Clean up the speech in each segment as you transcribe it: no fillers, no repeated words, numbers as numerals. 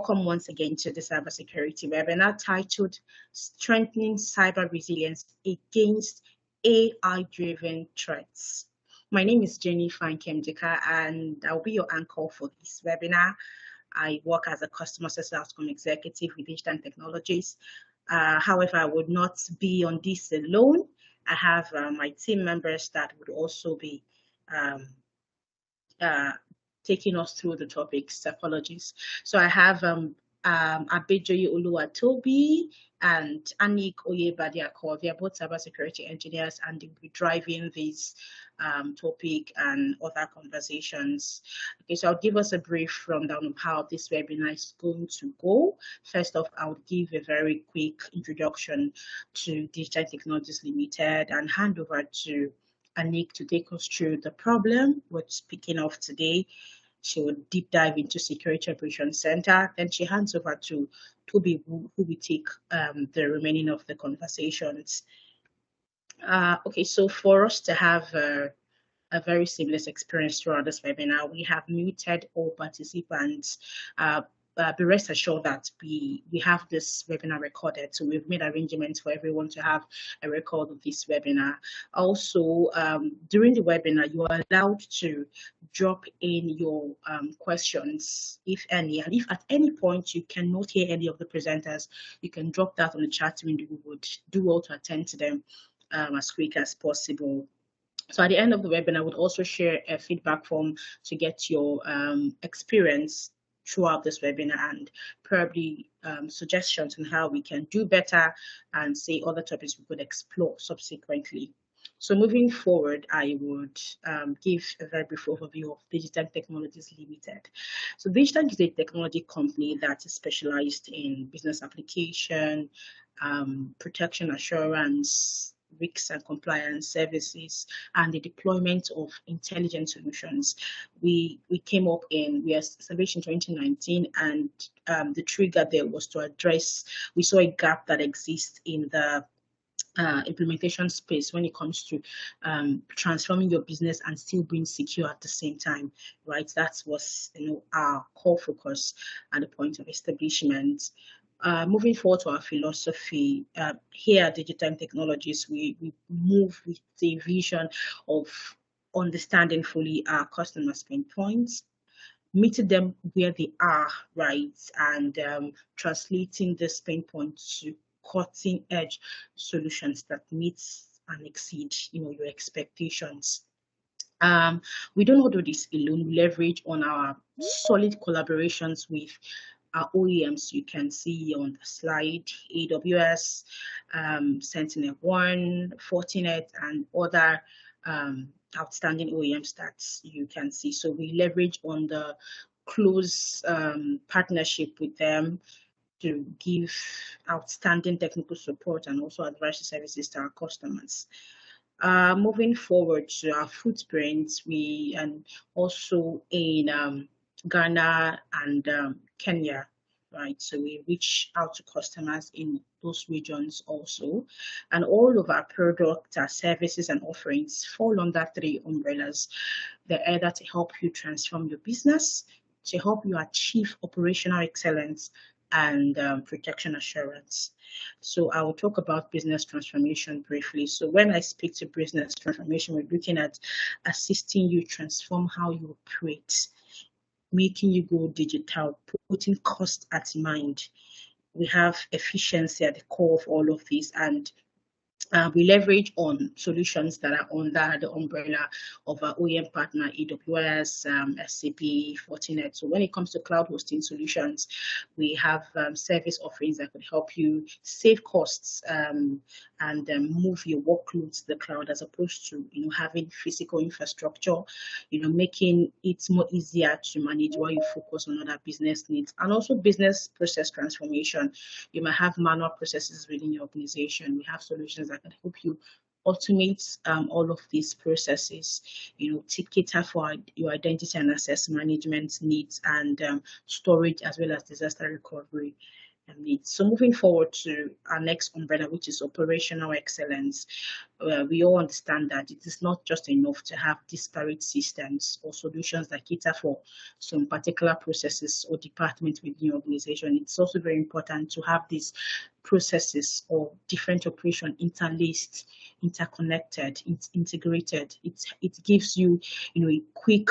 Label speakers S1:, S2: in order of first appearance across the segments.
S1: Welcome once again to the cybersecurity webinar titled Strengthening Cyber Resilience Against AI-Driven Threats. My name is Jenny Fankemdika, and I'll be your anchor for this webinar. I work as a customer success outcome executive with Digitank Technologies. However, I would not be on this alone. I have my team members that would also be taking us through the topics, apologies. So I have Abejoye Oluwatobi and Anik Oyebadiako. They are both cybersecurity engineers, and they'll be driving this topic and other conversations. Okay, so I'll give us a brief rundown of how this webinar is going to go. First off, I'll give a very quick introduction to Digitank Technologies Limited and hand over to Anik to take us through the problem we're speaking of today. She will deep dive into Security Operations Center. Then she hands over to Toby, who will take the remaining of the conversations. Okay, so for us to have a very seamless experience throughout this webinar, we have muted all participants. Be rest assured that we have this webinar recorded, so we've made arrangements for everyone to have a record of this webinar. Also, during the webinar, you are allowed to drop in your questions, if any, and if at any point you cannot hear any of the presenters, you can drop that on the chat window. We would do well to attend to them as quick as possible. So at the end of the webinar, I would also share a feedback form to get your experience throughout this webinar and probably suggestions on how we can do better and say other topics we could explore subsequently. So moving forward, I would give a very brief overview of Digitank Technologies Limited. So Digitank is a technology company that is specialized in business application, protection assurance, risks and compliance services, and the deployment of intelligent solutions. We came up we established in 2019, and the trigger there was to address, we saw a gap that exists in the implementation space when it comes to transforming your business and still being secure at the same time, right? That was our core focus at the point of establishment. Moving forward to our philosophy, here at Digitank Technologies, we move with the vision of understanding fully our customers' pain points, meeting them where they are, right, and translating this pain points to cutting-edge solutions that meet and exceed, your expectations. We don't do this alone. We leverage on our solid collaborations with our OEMs. You can see on the slide, AWS, SentinelOne, Fortinet, and other outstanding OEMs that you can see. So we leverage on the close partnership with them to give outstanding technical support and also advisory services to our customers. Moving forward to our footprints, and also in Ghana and Kenya, right? So we reach out to customers in those regions also. And all of our products, our services and offerings fall under three umbrellas. They're either to help you transform your business, to help you achieve operational excellence, and protection assurance. So I will talk about business transformation briefly. So when I speak to business transformation, we're looking at assisting you transform how you operate, making you go digital, putting cost at mind. We have efficiency at the core of all of this, and we leverage on solutions that are under the umbrella of our OEM partner, AWS, SAP, Fortinet. So when it comes to cloud hosting solutions, we have service offerings that could help you save costs and move your workloads to the cloud, as opposed to having physical infrastructure, making it more easier to manage while you focus on other business needs. And also business process transformation. You might have manual processes within your organization. We have solutions that can help you automate all of these processes, to cater for your identity and access management needs and storage, as well as disaster recovery. needs. So moving forward to our next umbrella, which is operational excellence. We all understand that it is not just enough to have disparate systems or solutions that cater for some particular processes or departments within the organization. It's also very important to have these processes or different operations interlaced, interconnected, integrated. It gives you, a quick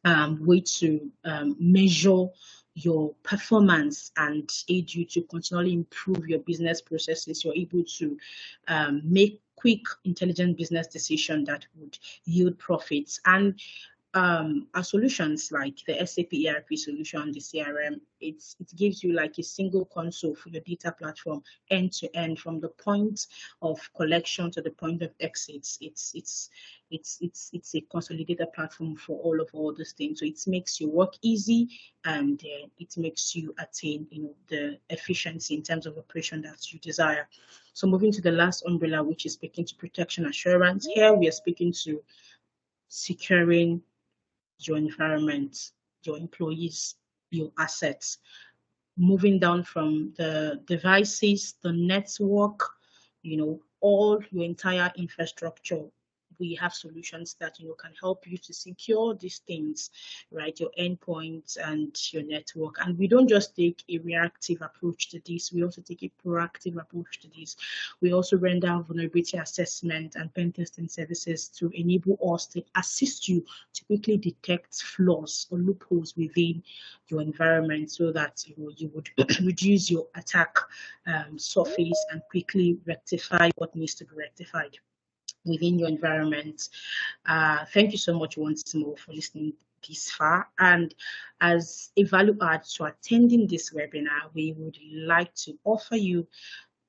S1: way to measure your performance and aid you to continually improve your business processes. You're able to make quick, intelligent business decisions that would yield profits. And our solutions like the SAP ERP solution, the CRM, it gives you like a single console for your data platform end to end, from the point of collection to the point of exits. It's a consolidated platform for all these things. So it makes your work easy, and it makes you attain the efficiency in terms of operation that you desire. So moving to the last umbrella, which is speaking to protection assurance. Here we are speaking to securing your environment, your employees, your assets, moving down from the devices, the network, all your entire infrastructure. We have solutions that can help you to secure these things, right? Your endpoints and your network. And we don't just take a reactive approach to this, we also take a proactive approach to this. We also render vulnerability assessment and pen testing services to enable us to assist you to quickly detect flaws or loopholes within your environment, so that you would reduce your attack surface and quickly rectify what needs to be rectified within your environment. Thank you so much once more for listening this far. And as a value add to attending this webinar, we would like to offer you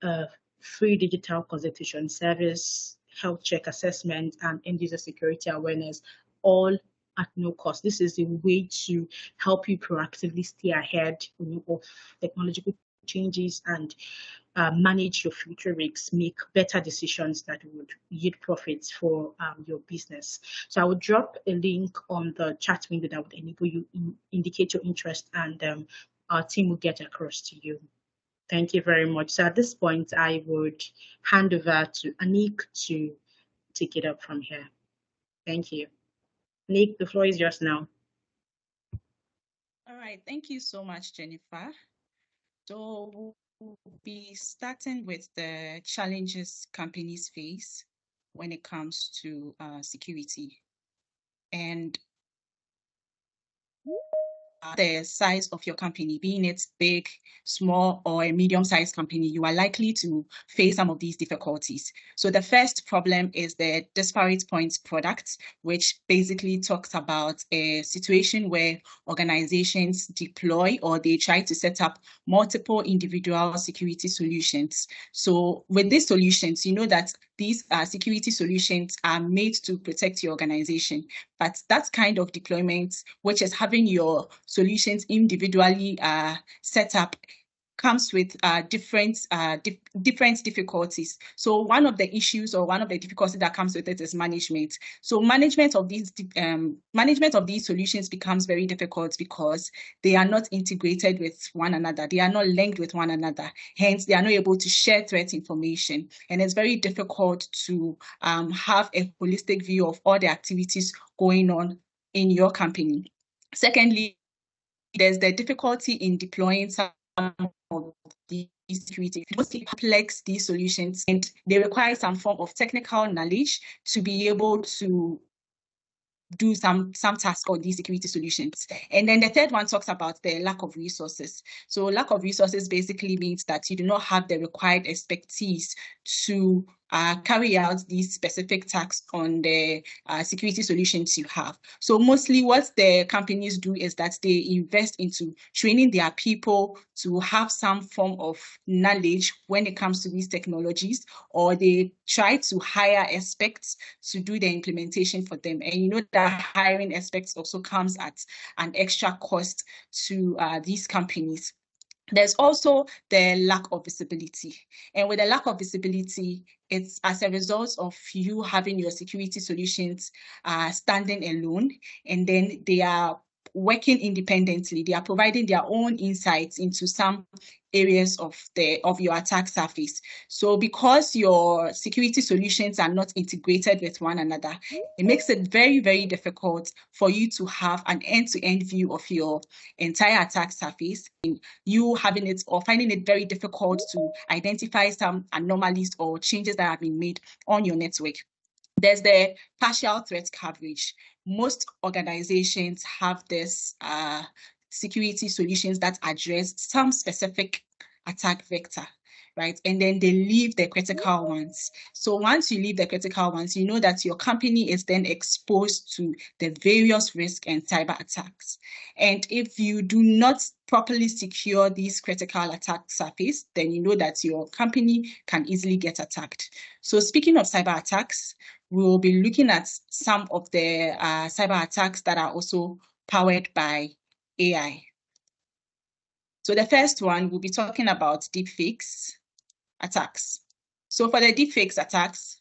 S1: a free digital consultation service, health check assessment, and end user security awareness, all at no cost. This is a way to help you proactively stay ahead of technological changes and manage your future risks, make better decisions that would yield profits for your business. So I will drop a link on the chat window that would enable you indicate your interest, and our team will get across to you. Thank you very much. So at this point, I would hand over to Anik to take it up from here. Thank you. Anik, the floor is yours now.
S2: All right, thank you so much, Jennifer. So we'll be starting with the challenges companies face when it comes to security. And the size of your company, being it big, small, or a medium-sized company, you are likely to face some of these difficulties. So the first problem is the disparate points product, which basically talks about a situation where organizations deploy or they try to set up multiple individual security solutions. So with these solutions, you know that these security solutions are made to protect your organization, but that kind of deployment, which is having your solutions individually set up, comes with different difficulties. So one of the issues or one of the difficulties that comes with it is management. So management of these solutions becomes very difficult because they are not integrated with one another. They are not linked with one another. Hence, they are not able to share threat information. And it's very difficult to have a holistic view of all the activities going on in your company. Secondly, there's the difficulty in deploying some of these security, mostly complex these solutions, and they require some form of technical knowledge to be able to do some task on these security solutions. And then the third one talks about the lack of resources. So lack of resources basically means that you do not have the required expertise to carry out these specific tasks on the security solutions you have. So mostly what the companies do is that they invest into training their people to have some form of knowledge when it comes to these technologies, or they try to hire experts to do the implementation for them. And you know that hiring experts also comes at an extra cost to these companies. There's also the lack of visibility. And with the lack of visibility, it's as a result of you having your security solutions standing alone, and then they are working independently. They are providing their own insights into some areas of your attack surface. So because your security solutions are not integrated with one another, it makes it very, very difficult for you to have an end-to-end view of your entire attack surface. You having it or finding it very difficult to identify some anomalies or changes that have been made on your network. There's the partial threat coverage. Most organizations have this security solutions that address some specific attack vector, right? And then they leave the critical ones. So once you leave the critical ones, you know that your company is then exposed to the various risk and cyber attacks. And if you do not properly secure these critical attack surface, then you know that your company can easily get attacked. So speaking of cyber attacks, we will be looking at some of the cyber attacks that are also powered by AI. So the first one, we'll be talking about deepfakes attacks. So for the deepfakes attacks,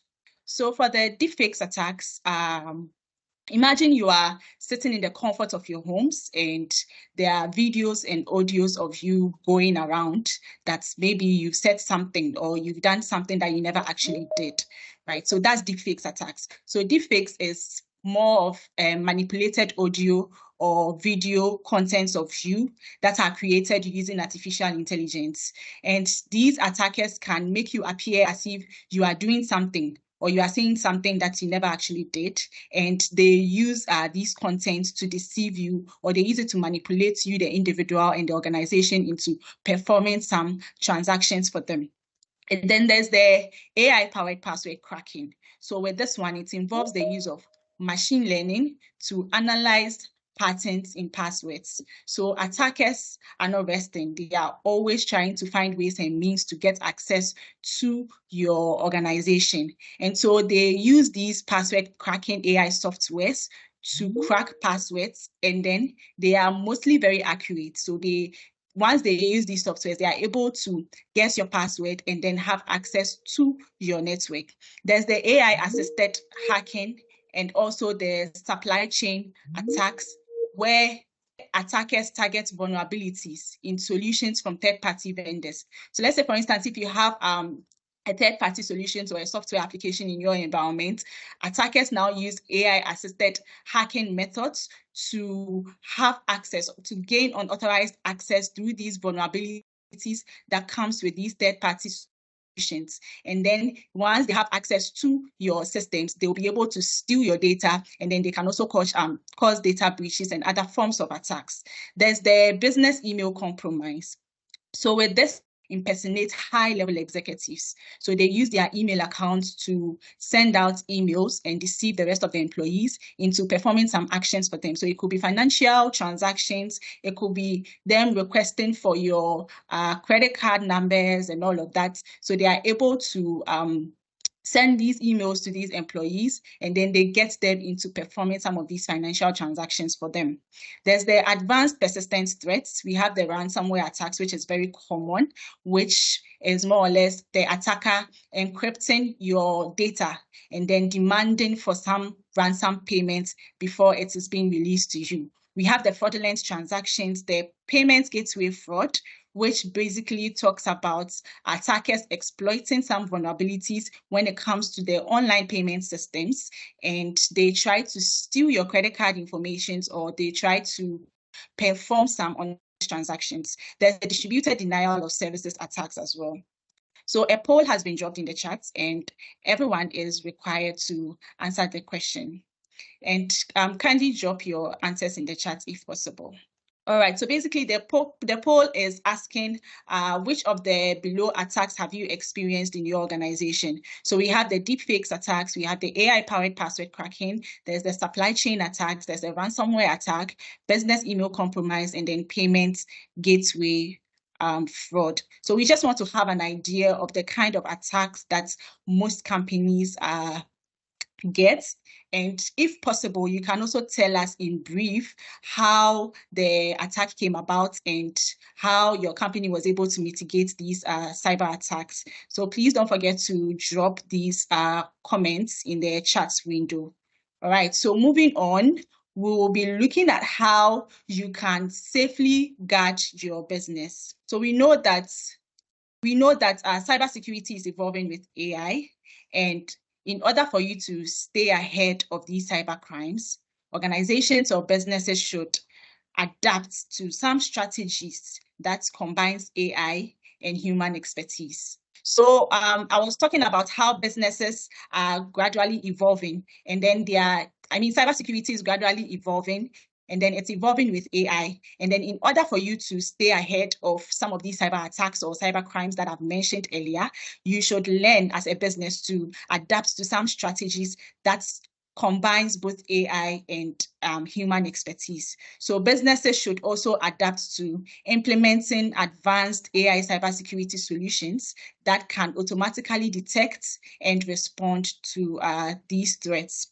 S2: imagine you are sitting in the comfort of your homes and there are videos and audios of you going around that maybe you've said something or you've done something that you never actually did, right? So that's deepfakes attacks. So deepfakes is more of manipulated audio or video contents of you that are created using artificial intelligence. And these attackers can make you appear as if you are doing something or you are saying something that you never actually did. And they use these contents to deceive you, or they use it to manipulate you, the individual and the organization, into performing some transactions for them. And then there's the AI-powered password cracking. So with this one, it involves the use of machine learning to analyze patterns in passwords. So attackers are not resting. They are always trying to find ways and means to get access to your organization. And so they use these password cracking AI softwares to crack passwords, and then they are mostly very accurate. So once they use these softwares, they are able to guess your password and then have access to your network. There's the AI-assisted hacking and also the supply chain attacks, where attackers target vulnerabilities in solutions from third-party vendors. So let's say, for instance, if you have a third-party solution or a software application in your environment, attackers now use AI-assisted hacking methods to have access, to gain unauthorized access through these vulnerabilities that comes with these third-party solutions. And then once they have access to your systems, they'll be able to steal your data, and then they can also cause data breaches and other forms of attacks. There's the business email compromise. So with this, impersonate high-level executives. So they use their email accounts to send out emails and deceive the rest of the employees into performing some actions for them. So it could be financial transactions, it could be them requesting for your credit card numbers and all of that. So they are able to send these emails to these employees, and then they get them into performing some of these financial transactions for them. There's the advanced persistent threats. We have the ransomware attacks, which is very common, which is more or less the attacker encrypting your data and then demanding for some ransom payments before it is being released to you. We have the fraudulent transactions, the payment gateway fraud, which basically talks about attackers exploiting some vulnerabilities when it comes to their online payment systems, and they try to steal your credit card information, or they try to perform some online transactions. There's the distributed denial of services attacks as well. So a poll has been dropped in the chat, and everyone is required to answer the question. And kindly drop your answers in the chat if possible. All right, so basically the poll is asking which of the below attacks have you experienced in your organization? So we have the deepfakes attacks, we have the AI-powered password cracking, there's the supply chain attacks, there's the ransomware attack, business email compromise, and then payment gateway fraud. So we just want to have an idea of the kind of attacks that most companies get. And if possible, you can also tell us in brief how the attack came about and how your company was able to mitigate these cyber attacks. So please don't forget to drop these comments in the chat window. All right, so moving on, we will be looking at how you can safely guard your business. So we know that cybersecurity is evolving with AI, and in order for you to stay ahead of these cyber crimes, organizations or businesses should adapt to some strategies that combines AI and human expertise. So I was talking about how businesses are gradually evolving, and then cybersecurity is gradually evolving, and then it's evolving with AI. And then in order for you to stay ahead of some of these cyber attacks or cyber crimes that I've mentioned earlier, you should learn as a business to adapt to some strategies that combines both AI and human expertise. So businesses should also adapt to implementing advanced AI cybersecurity solutions that can automatically detect and respond to these threats.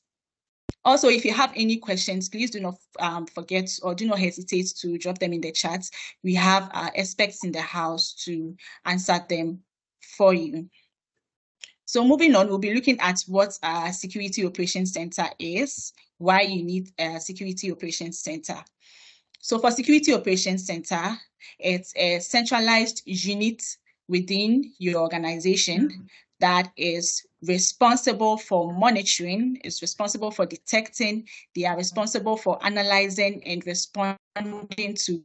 S2: Also, if you have any questions, please do not forget or do not hesitate to drop them in the chat. We have experts in the house to answer them for you. So moving on, we'll be looking at what a Security Operations Center is, why you need a Security Operations Center. So for Security Operations Center, it's a centralized unit within your organization that is responsible for monitoring, is responsible for detecting, they are responsible for analyzing and responding to.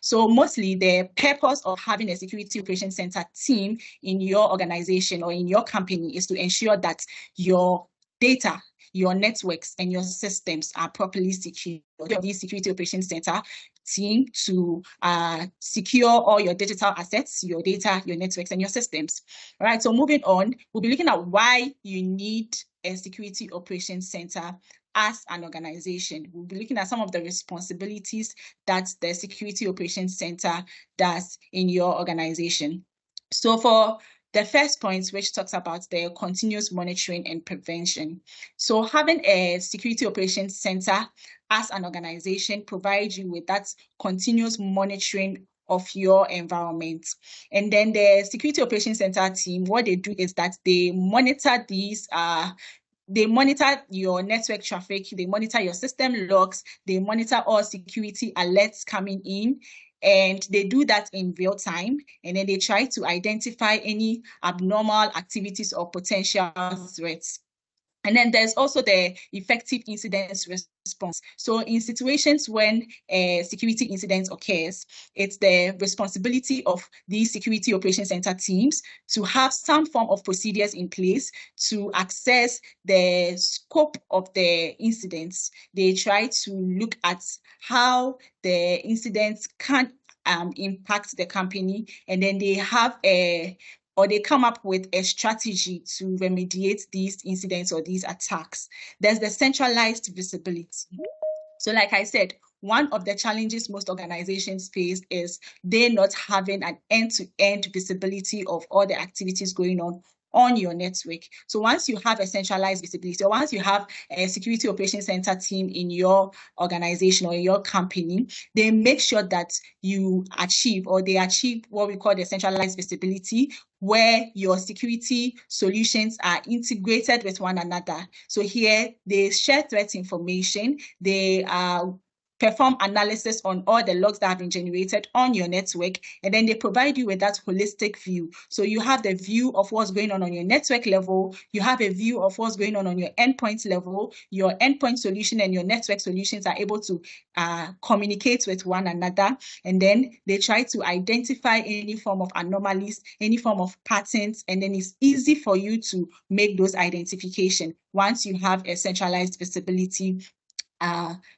S2: So mostly the purpose of having a Security Operations Center team in your organization or in your company is to ensure that your data, your networks, and your systems are properly secured. This Security Operations Center team to secure all your digital assets, your data, your networks, and your systems. All right, so moving on, we'll be looking at why you need a Security Operations Center as an organization. We'll be looking at some of the responsibilities that the Security Operations Center does in your organization. So for the first point, which talks about the continuous monitoring and prevention. So having a Security Operations Center as an organization provides you with that continuous monitoring of your environment. And then the Security Operations Center team, what they do is that they monitor these they monitor your network traffic, they monitor your system logs, they monitor all security alerts coming in, and they do that in real time. And then they try to identify any abnormal activities or potential threats. And then there's also the effective incident response. So in situations when a security incident occurs, it's the responsibility of these Security Operations Center teams to have some form of procedures in place to assess the scope of the incidents. They try to look at how the incidents can impact the company, and then they have they come up with a strategy to remediate these incidents or these attacks. There's the centralized visibility. So like I said, one of the challenges most organizations face is they not having an end-to-end visibility of all the activities going on your network. So once you have a centralized visibility, or once you have a Security Operations Center team in your organization or in your company, they make sure that they achieve what we call the centralized visibility, where your security solutions are integrated with one another. So here they share threat information, they perform analysis on all the logs that have been generated on your network, and then they provide you with that holistic view. So you have the view of what's going on your network level, you have a view of what's going on your endpoint level, your endpoint solution and your network solutions are able to communicate with one another, and then they try to identify any form of anomalies, any form of patterns, and then it's easy for you to make those identifications once you have a centralized visibility.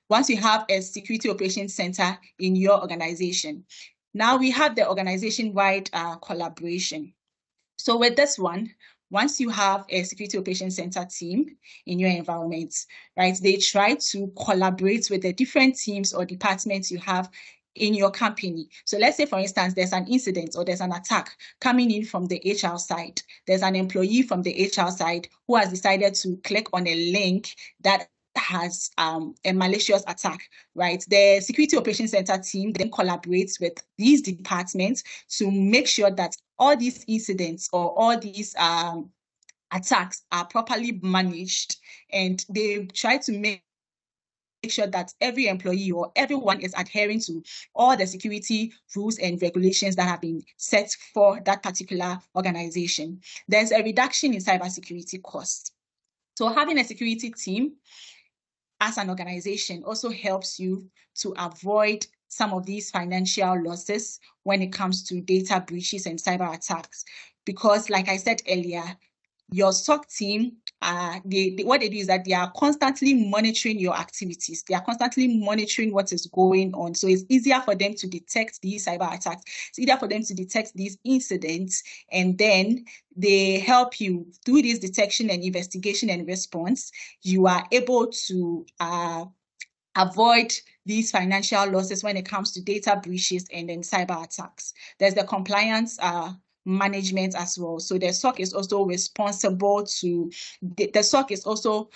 S2: Once you have a Security Operations Center in your organization. Now we have the organization-wide collaboration. So with this one, once you have a Security Operations Center team in your environment, right, they try to collaborate with the different teams or departments you have in your company. So let's say, for instance, there's an incident or there's an attack coming in from the HR side. There's an employee from the HR side who has decided to click on a link that has a malicious attack, right? The Security Operations Center team then collaborates with these departments to make sure that all these incidents or all these attacks are properly managed, and they try to make make sure that every employee or everyone is adhering to all the security rules and regulations that have been set for that particular organization. There's a reduction in cybersecurity costs. So having a security team as an organization also helps you to avoid some of these financial losses when it comes to data breaches and cyber attacks. Because like I said earlier, your SOC team, what they do is that they are constantly monitoring your activities. They are constantly monitoring what is going on. So it's easier for them to detect these cyber attacks. It's easier for them to detect these incidents, and then they help you through this detection and investigation and response. You are able to avoid these financial losses when it comes to data breaches and then cyber attacks. There's the compliance management as well. So the SOC is also responsible to the SOC is also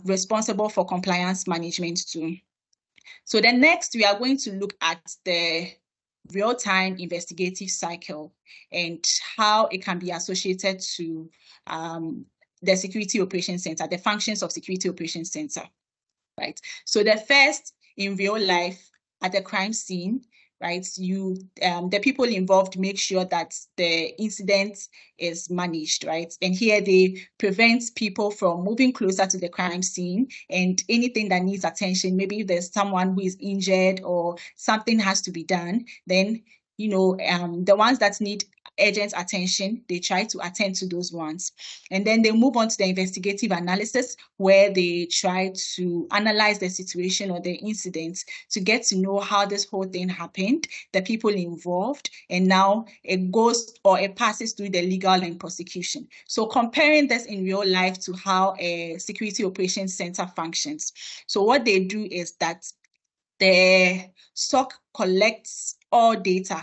S2: responsible for compliance management too. So then next we are going to look at the real-time investigative cycle and how it can be associated to the Security Operations Center, the functions of Security Operations Center, right? So the first, in real life at the crime scene, right, the people involved make sure that the incident is managed, right? And here they prevent people from moving closer to the crime scene, and anything that needs attention, maybe if there's someone who is injured or something has to be done, then the ones that need urgent attention, they try to attend to those ones. And then they move on to the investigative analysis, where they try to analyze the situation or the incident to get to know how this whole thing happened, the people involved, and now it passes through the legal and prosecution. So comparing this in real life to how a Security Operations Center functions. So what they do is that the SOC collects all data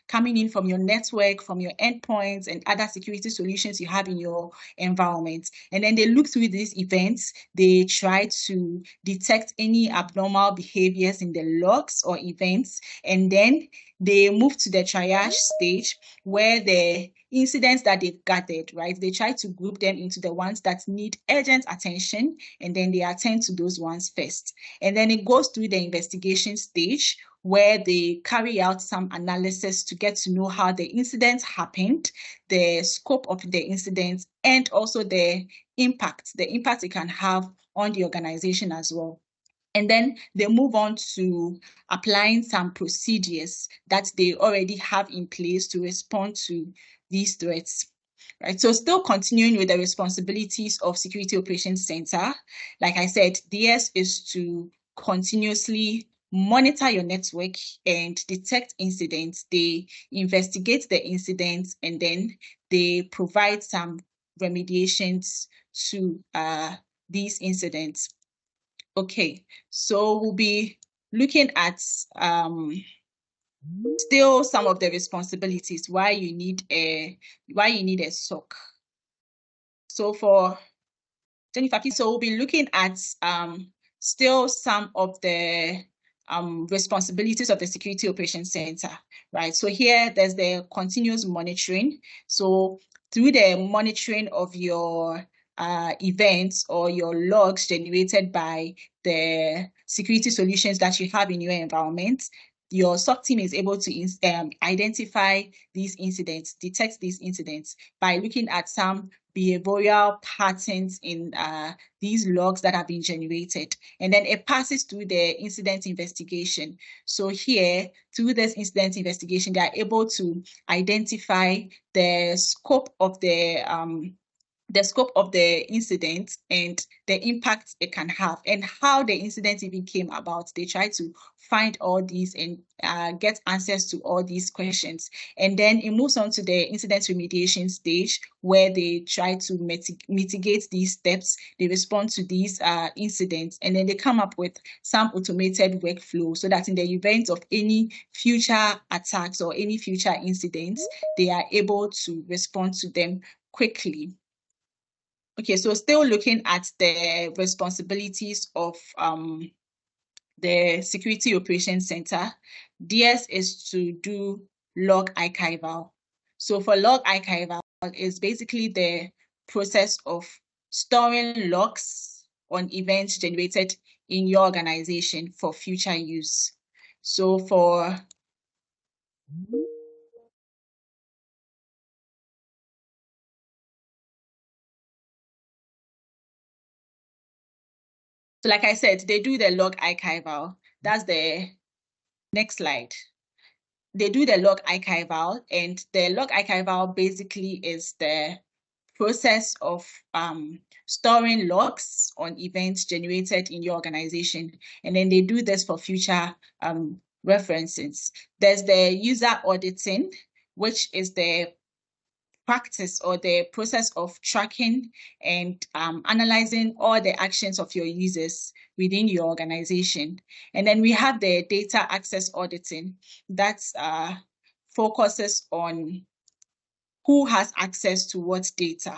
S2: coming in from your network, from your endpoints, and other security solutions you have in your environment. And then they look through these events. They try to detect any abnormal behaviors in the logs or events. And then they move to the triage stage, where the incidents that they've gathered, right, they try to group them into the ones that need urgent attention, and then they attend to those ones first. And then it goes through the investigation stage, where they carry out some analysis to get to know how the incident happened, the scope of the incident, and also the impact it can have on the organization as well. And then they move on to applying some procedures that they already have in place to respond to these threats. Right. So still continuing with the responsibilities of Security Operations Center, like I said, DS is to continuously monitor your network and detect incidents. They investigate the incidents, and then they provide some remediations to these incidents. Okay, so we'll be looking at still some of the responsibilities, why you need a SOC. So for Jennifer, so we'll be looking at still some of the responsibilities of the Security Operations Center, right? So here there's the continuous monitoring. So through the monitoring of your events or your logs generated by the security solutions that you have in your environment, your SOC team is able to identify these incidents, detect these incidents by looking at some behavioral patterns in these logs that have been generated. And then it passes through the incident investigation. So here, through this incident investigation, they are able to identify the scope of the incident and the impact it can have, and how the incident even came about. They try to find all these and get answers to all these questions. And then it moves on to the incident remediation stage, where they try to mitigate these steps. They respond to these incidents, and then they come up with some automated workflow so that in the event of any future attacks or any future incidents, they are able to respond to them quickly. Okay, so still looking at the responsibilities of the Security Operations Center, DS is to do log archival. So for log archival, is basically the process of storing logs on events generated in your organization for future use. So like I said, they do the log archival. That's the next slide. They do the log archival, and the log archival basically is the process of storing logs on events generated in your organization. And then they do this for future references. There's the user auditing, which is the practice or the process of tracking and analyzing all the actions of your users within your organization. And then we have the data access auditing that focuses on who has access to what data,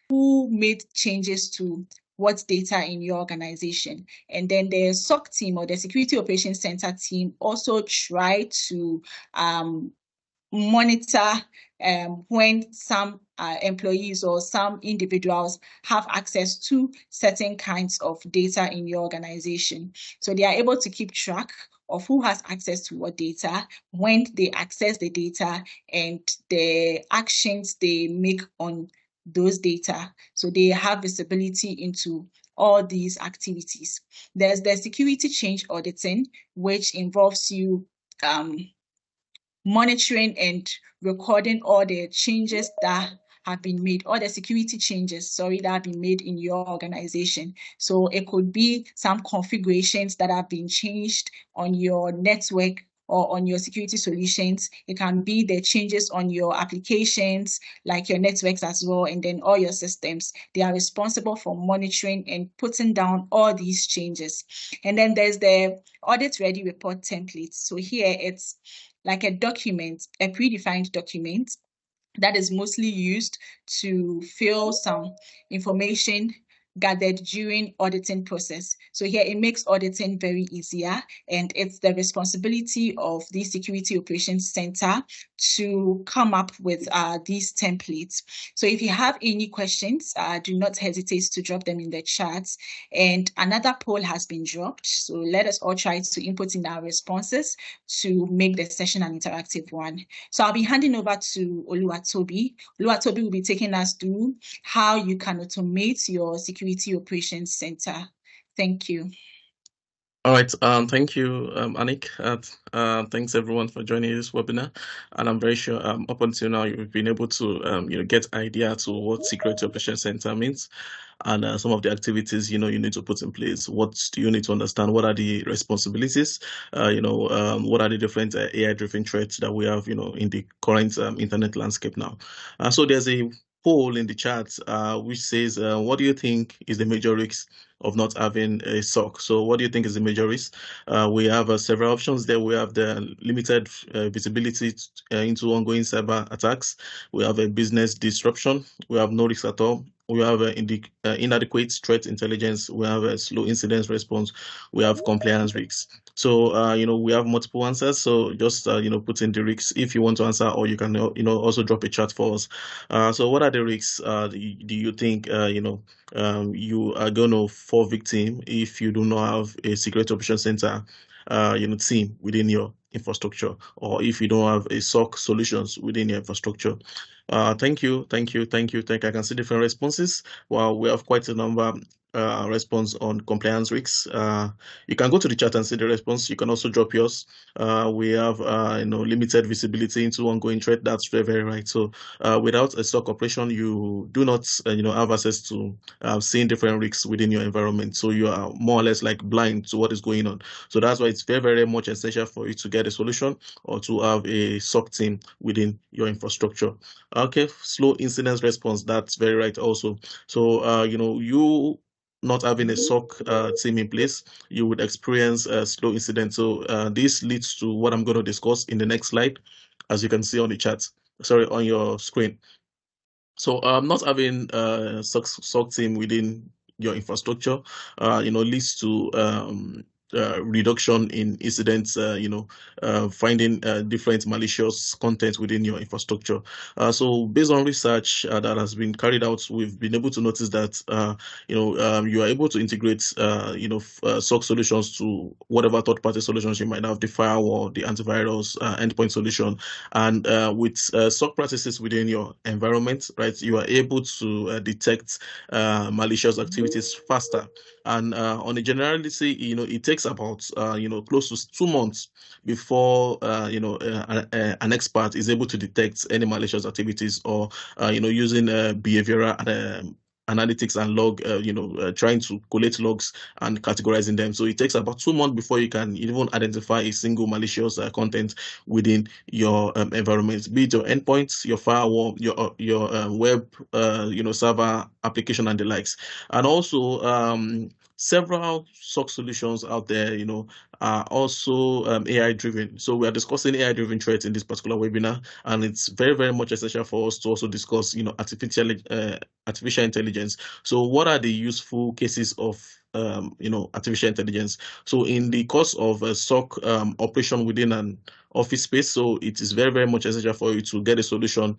S2: who made changes to what data in your organization. And then the SOC team or the Security Operations Center team also try to monitor when some employees or some individuals have access to certain kinds of data in your organization. So they are able to keep track of who has access to what data, when they access the data, and the actions they make on those data. So they have visibility into all these activities. There's the security change auditing, which involves you monitoring and recording all the changes that have been made, all the security changes, that have been made in your organization. So it could be some configurations that have been changed on your network or on your security solutions. It can be the changes on your applications, like your networks as well, and then all your systems. They are responsible for monitoring and putting down all these changes. And then there's the audit ready report template. So here it's like a document, a predefined document that is mostly used to fill some information gathered during auditing process. So here it makes auditing very easier, and it's the responsibility of the Security Operations Center to come up with these templates. So if you have any questions, do not hesitate to drop them in the chat. And another poll has been dropped. So let us all try to input in our responses to make the session an interactive one. So I'll be handing over to Oluwatobi. Oluwatobi will be taking us through how you can automate your Security Operations Center. Thank you.
S3: All right. Thank you, Anik. Thanks everyone for joining this webinar. And I'm very sure up until now you've been able to get idea to what Security Operations Center means, and some of the activities you need to put in place. What do you need to understand? What are the responsibilities? What are the different AI-driven threats that we have in the current internet landscape now? So there's a poll in the chat which says, what do you think is the major risk of not having a SOC? So what do you think is the major risk? We have several options there. We have the limited visibility into ongoing cyber attacks. We have a business disruption. We have no risk at all. We have inadequate threat intelligence. We have a slow incident response. We have compliance risks. So, we have multiple answers. So just, put in the risks if you want to answer, or you can, also drop a chat for us. So what are the risks do you think, you are going to fall victim if you do not have a Security Operations Center, team within your infrastructure, or if you don't have a SOC solutions within your infrastructure? Thank you. I can see different responses. Well, we have quite a number response on compliance risks. You can go to the chat and see the response. You can also drop yours. We have limited visibility into ongoing threat. That's very, very right. So without a SOC operation, you do not have access to seeing different risks within your environment. So you are more or less like blind to what is going on. So that's why it's very, very much essential for you to get a solution or to have a SOC team within your infrastructure. Okay, slow incident response. That's very right also. So you not having a SOC team in place, you would experience a slow incident. So this leads to what I'm going to discuss in the next slide, as you can see on the chat, on your screen. So not having a SOC team within your infrastructure, leads to reduction in incidents, finding different malicious content within your infrastructure. So based on research that has been carried out, we've been able to notice that you are able to integrate SOC solutions to whatever third-party solutions you might have, the firewall, the antivirus, endpoint solution, and with SOC practices within your environment, right, you are able to detect malicious activities faster. And on a generality, it takes about close to 2 months before an expert is able to detect any malicious activities, or using behavioral analytics and log, trying to collate logs and categorizing them. So it takes about 2 months before you can even identify a single malicious content within your environment, be it your endpoints, your firewall, your web, server application and the likes. And also, several SOC solutions out there, are also AI driven. So we are discussing AI driven threats in this particular webinar, and it's very, very much essential for us to also discuss, artificial intelligence. So what are the useful cases of artificial intelligence? So in the course of a SOC operation within an office space, so it is very, very much essential for you to get a solution,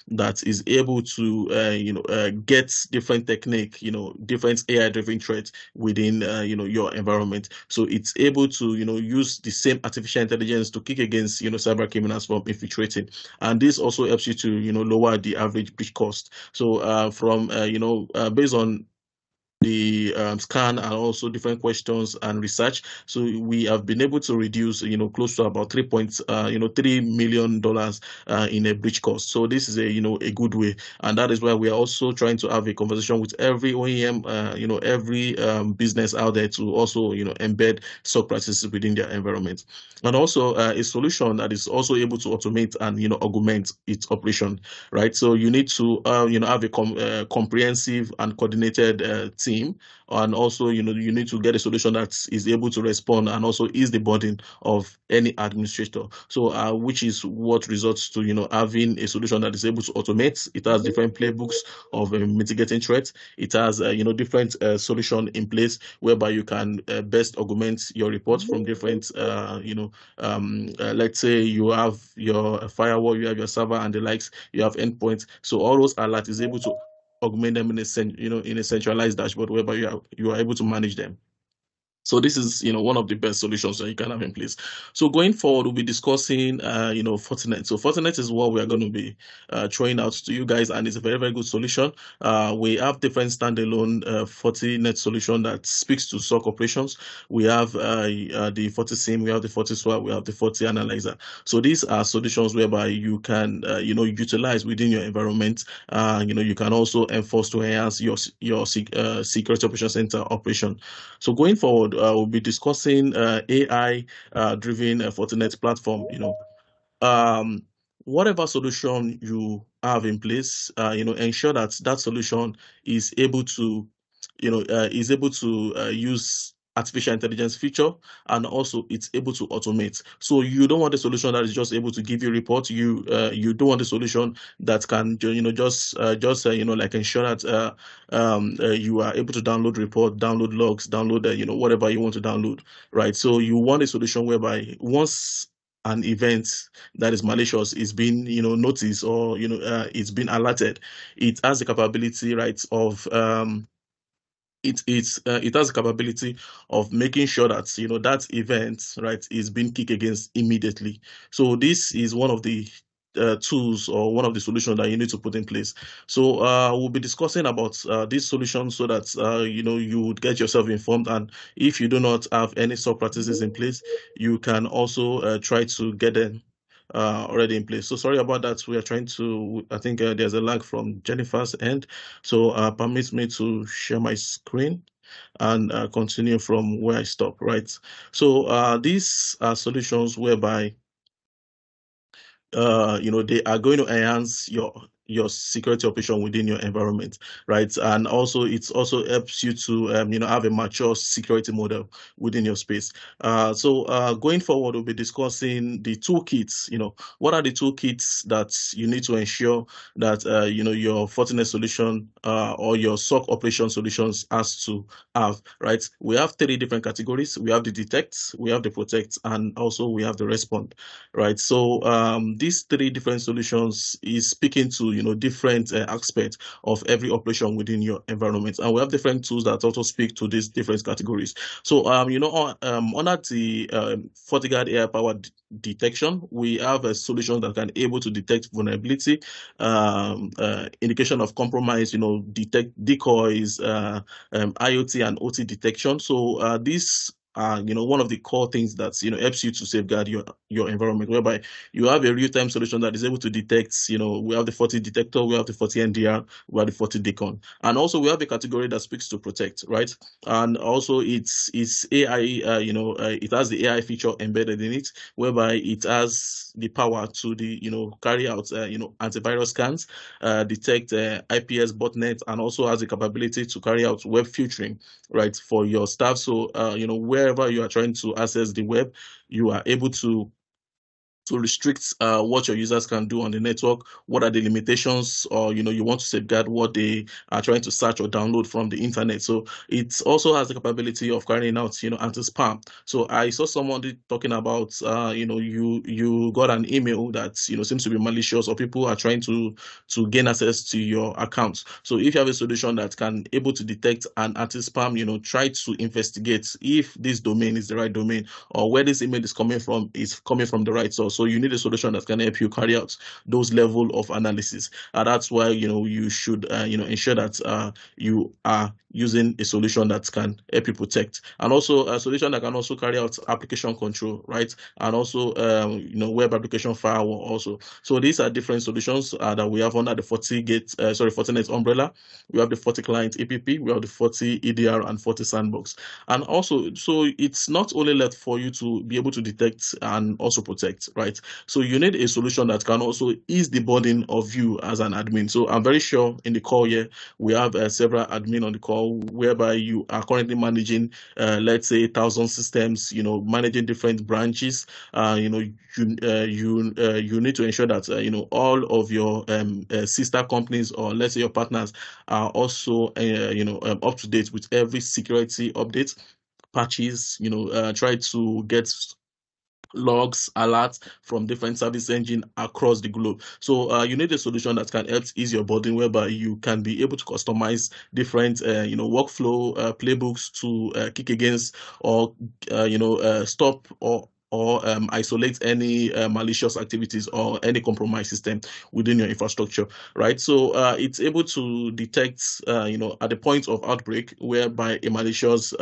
S3: that is able to get different technique, different AI driven threats within your environment. So it's able to use the same artificial intelligence to kick against cyber criminals from infiltrating, and this also helps you to lower the average breach cost. So from based on the scan and also different questions and research, so we have been able to reduce close to about $3 million in a breach cost. So this is a good way, and that is why we are also trying to have a conversation with every OEM, every business out there, to also embed SOC practices within their environment, and also a solution that is also able to automate and augment its operation, right? So you need to have a comprehensive and coordinated team, and also you need to get a solution that is able to respond and also ease the burden of any administrator. So which is what results to having a solution that is able to automate. It has different playbooks of mitigating threats. It has different solution in place whereby you can best augment your reports from different let's say you have your firewall, you have your server and the likes, you have endpoints. So all those alerts is able to augment them in a centralized dashboard whereby you are able to manage them. So this is, one of the best solutions that you can have in place. So going forward, we'll be discussing, Fortinet. So Fortinet is what we are going to be throwing out to you guys, and it's a very, very good solution. We have different standalone Fortinet solution that speaks to SOC operations. We have the FortiSIEM, we have the FortiSwap, we have the FortiAnalyzer. So these are solutions whereby you can, utilize within your environment. You can also enforce to enhance your security operations center operation. So going forward, we'll be discussing AI driven Fortinet platform. Whatever solution you have in place, ensure that solution is able to, use artificial intelligence feature, and also it's able to automate. So you don't want a solution that is just able to give you report. You don't want a solution that can just like ensure that you are able to download report, download logs, download whatever you want to download, right? So you want a solution whereby once an event that is malicious is being noticed, or it's been alerted, it has the capability, right, of it has the capability of making sure that that event, right, is being kicked against immediately. So this is one of the tools, or one of the solutions that you need to put in place. So we'll be discussing about these solutions, so that you would get yourself informed, and if you do not have any SOC practices in place, you can also try to get them already in place. So sorry about that. We are trying to, I think there's a lag from Jennifer's end. So permit me to share my screen and continue from where I stop, right? So these are solutions whereby they are going to enhance your your security operation within your environment, right? And also it also helps you to have a mature security model within your space. So going forward, we'll be discussing the toolkits. What are the toolkits that you need to ensure that your Fortinet solution or your SOC operation solutions has to have, right? We have three different categories. We have the detect, we have the protect, and also we have the respond, right? So these three different solutions is speaking to different aspects of every operation within your environment, and we have different tools that also speak to these different categories. So under the FortiGuard AI powered detection, we have a solution that can able to detect vulnerability, indication of compromise, detect decoys, IoT and OT detection. So these are one of the core things that helps you to safeguard your environment, whereby you have a real-time solution that is able to detect. We have the Forti detector, we have the Forti NDR, we have the Forti Decon, and also we have a category that speaks to protect, right? And also it's AI. It has the AI feature embedded in it, whereby it has the power to carry out antivirus scans, detect IPS botnet, and also has the capability to carry out web filtering, right, for your staff. So wherever you are trying to access the web, you are able to restrict what your users can do on the network. What are the limitations, or you want to safeguard what they are trying to search or download from the internet. So it also has the capability of carrying out anti-spam. So I saw someone talking about you got an email that seems to be malicious, or people are trying to gain access to your accounts. So if you have a solution that can able to detect an anti-spam, try to investigate if this domain is the right domain, or where this email is coming from the right source. So you need a solution that can help you carry out those level of analysis. That's why you should ensure that you are using a solution that can help you protect, and also a solution that can also carry out application control, right? And also web application firewall also. So these are different solutions that we have under the Fortinet umbrella. We have the FortiClient APP, we have the Forti EDR, and Forti Sandbox. And also, so it's not only left for you to be able to detect and also protect, right? So you need a solution that can also ease the burden of you as an admin. So I'm very sure in the call here, we have several admin on the call, whereby you are currently managing, let's say, 1,000 systems, managing different branches. You need to ensure that, all of your sister companies, or let's say your partners, are also, up to date with every security update, patches, try to get logs, alerts from different service engine across the globe. So you need a solution that can help ease your burden, whereby you can be able to customize different workflow playbooks to kick against, or stop, or isolate any malicious activities or any compromised system within your infrastructure, right? So it's able to detect at the point of outbreak, whereby a malicious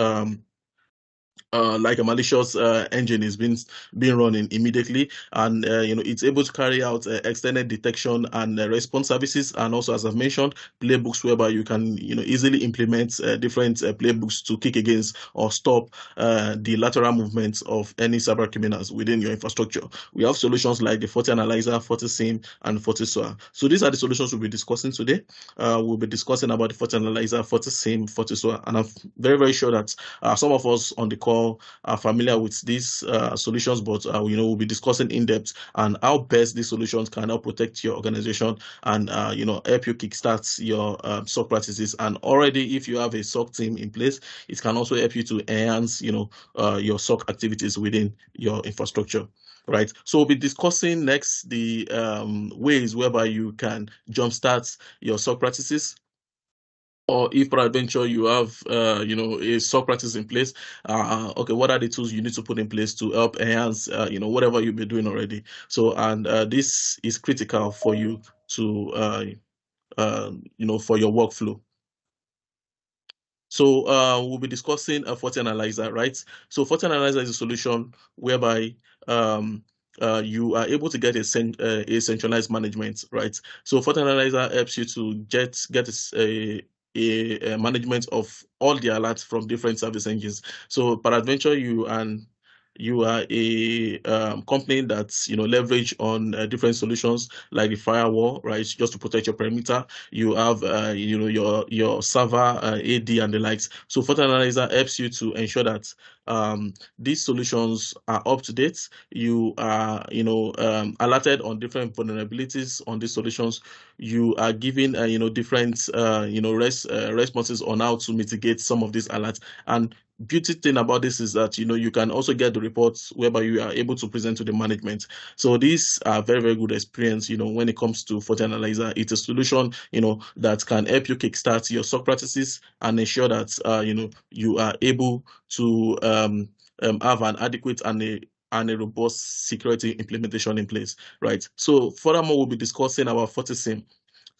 S3: engine is being running immediately, and it's able to carry out extended detection and response services, and also, as I've mentioned, playbooks, whereby you can easily implement different playbooks to kick against or stop the lateral movements of any cyber criminals within your infrastructure. We have solutions like the Forti Analyzer, Forti SIEM, and Forti SOA. So these are the solutions we'll be discussing today. We'll be discussing about the Forti Analyzer, Forti SIEM, Forti SOA, and I'm very, very sure that some of us on the call are familiar with these solutions, but we'll be discussing in depth and how best these solutions can help protect your organization and help you kickstart your SOC practices. And already, if you have a SOC team in place, it can also help you to enhance your SOC activities within your infrastructure. Right. So we'll be discussing next the ways whereby you can jumpstart your SOC practices, or if peradventure you have a SOC practice in place. Okay, what are the tools you need to put in place to help enhance whatever you've been doing already? So, and this is critical for you to for your workflow. So we'll be discussing a Forti Analyzer, right? So Forti Analyzer is a solution whereby you are able to get a centralized management, right? So Forti Analyzer helps you to get a management of all the alerts from different service engines. So peradventure you and you are a company that's leverage on different solutions like the firewall, right, just to protect your perimeter. You have your server, AD and the likes. So Threat Analyzer helps you to ensure that these solutions are up to date. You are alerted on different vulnerabilities on these solutions. You are given different responses on how to mitigate some of these alerts. And beauty thing about this is that you can also get the reports whereby you are able to present to the management. So these are very, very good experience when it comes to Threat Analyzer. It's a solution that can help you kickstart your SOC practices and ensure that you are able to have an adequate and a robust security implementation in place, right? So furthermore, we'll be discussing about FortiSIEM.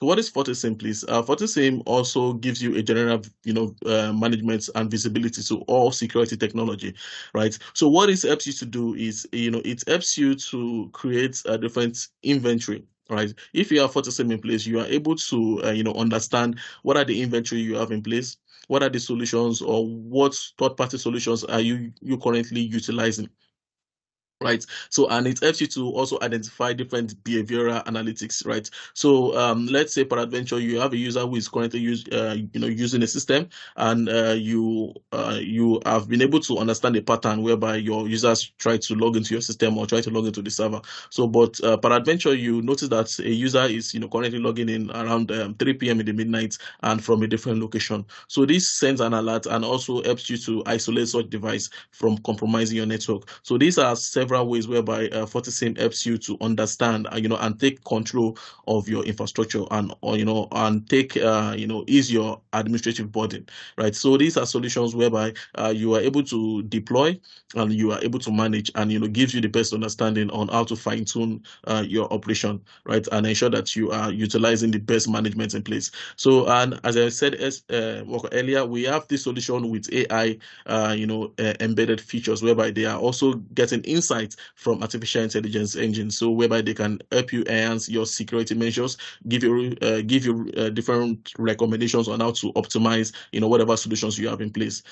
S3: So what is FortiSIEM, please? FortiSIEM also gives you a general, management and visibility to all security technology, right? So what it helps you to do is, it helps you to create a different inventory. Right. If you have FortiSIEM in place, you are able to, understand what are the inventory you have in place, what are the solutions, or what third-party solutions are you currently utilizing. Right. So, and it helps you to also identify different behavioral analytics, right? So, let's say peradventure you have a user who is currently using a system, and you have been able to understand a pattern whereby your users try to log into your system or try to log into the server. So, but peradventure you notice that a user is currently logging in around 3 p.m. in the midnight and from a different location. So this sends an alert and also helps you to isolate such device from compromising your network. So these are several ways whereby FortiSIEM helps you to understand, and take control of your infrastructure and take, ease your administrative burden, right? So these are solutions whereby you are able to deploy and you are able to manage, and gives you the best understanding on how to fine tune your operation, right, and ensure that you are utilizing the best management in place. So, and as I said earlier, we have this solution with AI, embedded features whereby they are also getting insights from artificial intelligence engines, so whereby they can help you enhance your security measures, give you different recommendations on how to optimize whatever solutions you have in place.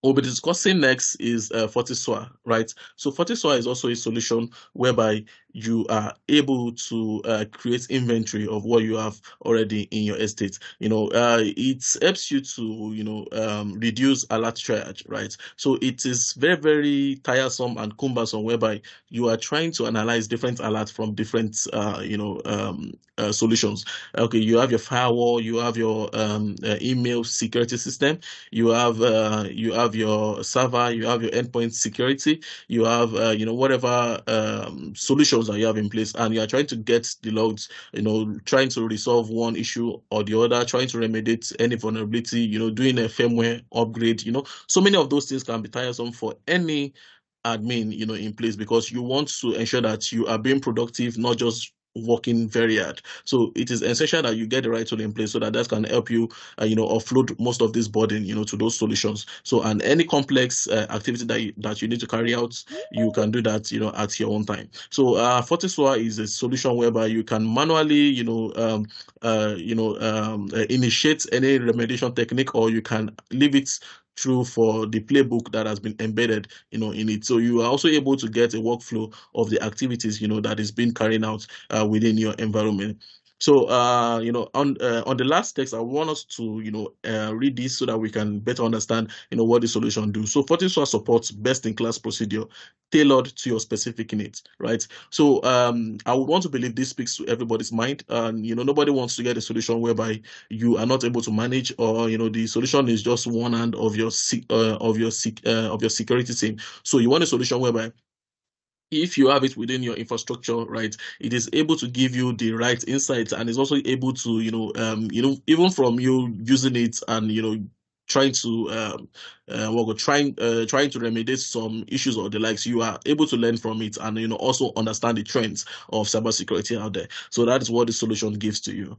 S3: What we'll be discussing next is FortiSOA, right? So FortiSOA is also a solution whereby you are able to create inventory of what you have already in your estate. It helps you to reduce alert triage, right? So it is very, very tiresome and cumbersome whereby you are trying to analyze different alerts from different solutions. Okay, you have your firewall, you have your email security system, you have your server, you have your endpoint security, you have whatever solutions that you have in place, and you are trying to get the logs, trying to resolve one issue or the other, trying to remediate any vulnerability, doing a firmware upgrade. So many of those things can be tiresome for any admin in place, because you want to ensure that you are being productive, not just working very hard. So it is essential that you get the right tool in place so that can help you offload most of this burden to those solutions. So, and any complex activity that you need to carry out, you can do that at your own time. So FortiSOA is a solution whereby you can manually initiate any remediation technique, or you can leave it true for the playbook that has been embedded in it. So you are also able to get a workflow of the activities that is being carried out within your environment. So on the last text, I want us to read this so that we can better understand what the solution do. So FortiSOA supports best-in-class procedure tailored to your specific needs, right? So I would want to believe this speaks to everybody's mind, and nobody wants to get a solution whereby you are not able to manage, or the solution is just one hand of your security team. So you want a solution whereby, if you have it within your infrastructure, right, it is able to give you the right insights, and is also able to even from you using it and trying to trying to remediate some issues or the likes, you are able to learn from it and also understand the trends of cybersecurity out there. So that is what the solution gives to you.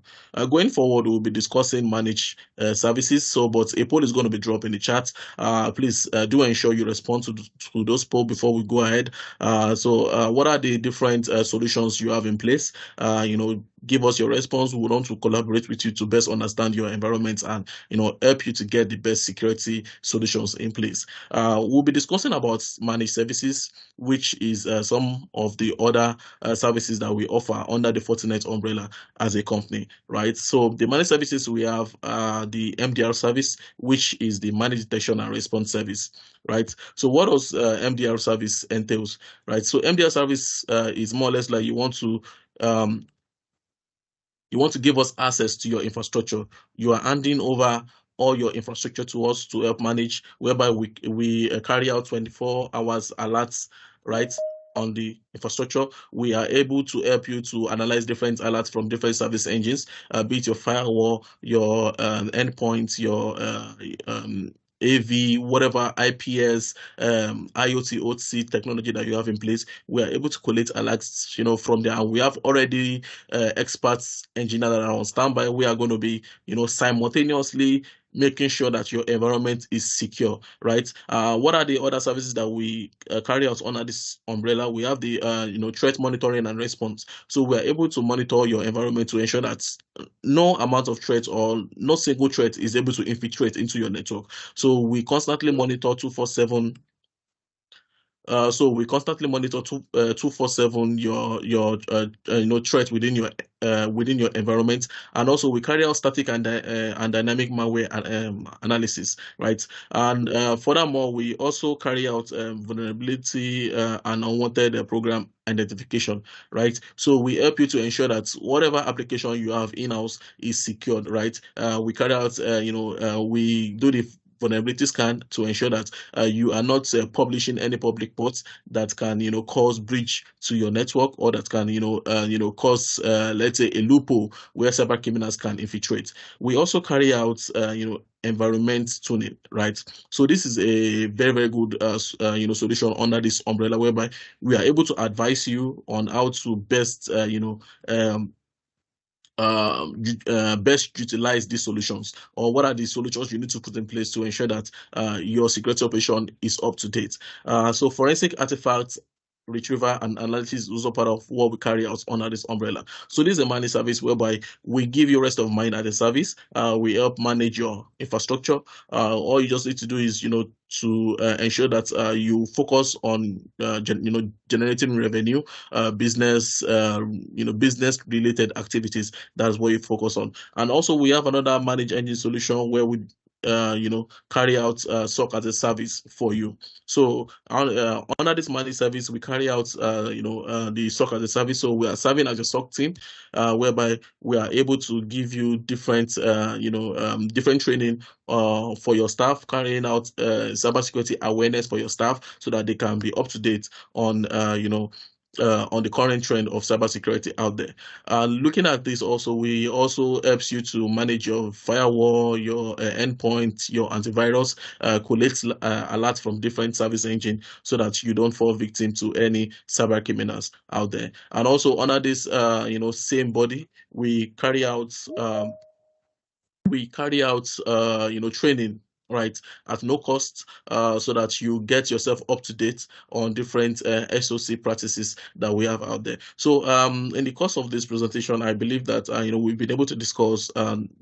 S3: Going forward, we'll be discussing managed services. So, but a poll is going to be dropped in the chat. Please do ensure you respond to those polls before we go ahead. So what are the different solutions you have in place? give us your response. We want to collaborate with you to best understand your environment and help you to get the best security solutions in place. We'll be discussing about managed services, which is some of the other services that we offer under the Fortinet umbrella as a company, right? So the managed services, we have the MDR service, which is the managed detection and response service, right? So what does MDR service entails, right? So MDR service is more or less like you want to give us access to your infrastructure. You are handing over all your infrastructure to us to help manage, whereby we carry out 24 hours alerts, right, on the infrastructure. We are able to help you to analyze different alerts from different service engines, be it your firewall, your endpoints, your AV, whatever IPS, IoT, OT technology that you have in place. We are able to collect alerts, from there. And we have already experts, engineers that are on standby. We are going to be, simultaneously making sure that your environment is secure, right? What are the other services that we carry out under this umbrella? We have the, threat monitoring and response. So we are able to monitor your environment to ensure that no amount of threat or no single threat is able to infiltrate into your network. So we constantly monitor 247. So we constantly monitor 247 your threat within your environment, and also we carry out static and dynamic malware analysis, right? And furthermore, we also carry out vulnerability and unwanted program identification, right? So we help you to ensure that whatever application you have in-house is secured, right? We carry out we do the vulnerability scan to ensure that you are not publishing any public ports that can cause breach to your network, or that can cause let's say a loophole where cyber criminals can infiltrate. We also carry out environment tuning, right? So this is a very, very good solution under this umbrella, whereby we are able to advise you on how to best best utilize these solutions, or what are the solutions you need to put in place to ensure that your security operation is up to date. So forensic artifacts retrieval and analysis is also part of what we carry out under this umbrella. So this is a managed service whereby we give you rest of mind at a service. We help manage your infrastructure. All you just need to do is to ensure that you focus on generating revenue, business business related activities. That's what you focus on. And also we have another managed engine solution where we carry out SOC as a service for you. So under this managed service, we carry out the SOC as a service. So we are serving as a SOC team, whereby we are able to give you different different training for your staff, carrying out cybersecurity awareness for your staff, so that they can be up to date on on the current trend of cybersecurity out there. Looking at this also, we also helps you to manage your firewall, your endpoint, your antivirus, collect alerts from different service engine, so that you don't fall victim to any cyber criminals out there. And also under this same body, we carry out training, right, at no cost, so that you get yourself up to date on different SOC practices that we have out there. So in the course of this presentation, I believe that we've been able to discuss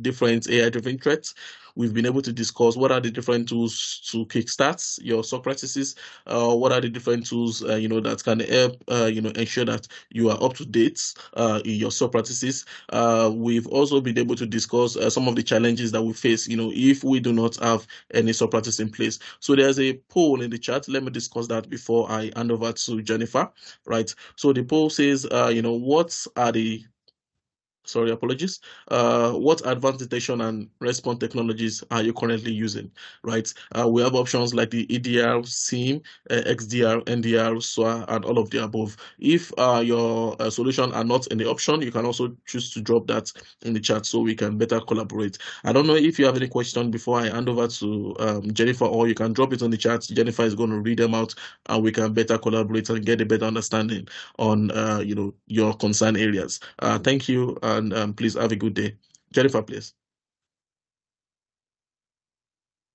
S3: different AI-driven threats. We've been able to discuss what are the different tools to kickstart your SOC practices. What are the different tools that can help ensure that you are up to date in your SOC practices. We've also been able to discuss some of the challenges that we face if we do not have any SOC practice in place. So there's a poll in the chat. Let me discuss that before I hand over to Jennifer, right? So the poll says what are the apologies. What advanced detection and response technologies are you currently using, right? We have options like the EDR, SIEM, XDR, NDR, SOA, and all of the above. If your solution are not in the option, you can also choose to drop that in the chat so we can better collaborate. I don't know if you have any question before I hand over to Jennifer, or you can drop it on the chat. Jennifer is going to read them out, and we can better collaborate and get a better understanding on your concern areas. Thank you. And please have a good day. Jennifer, please.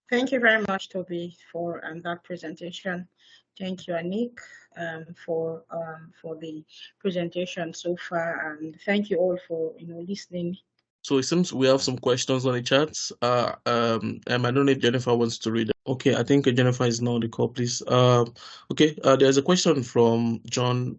S1: Thank you very much, Toby, for that presentation. Thank you, Anik. for the presentation so far, and thank you all for listening.
S3: So it seems we have some questions on the chat. I don't know if Jennifer wants to read them. Okay, I think Jennifer is now on the call, please. Okay, there's a question from John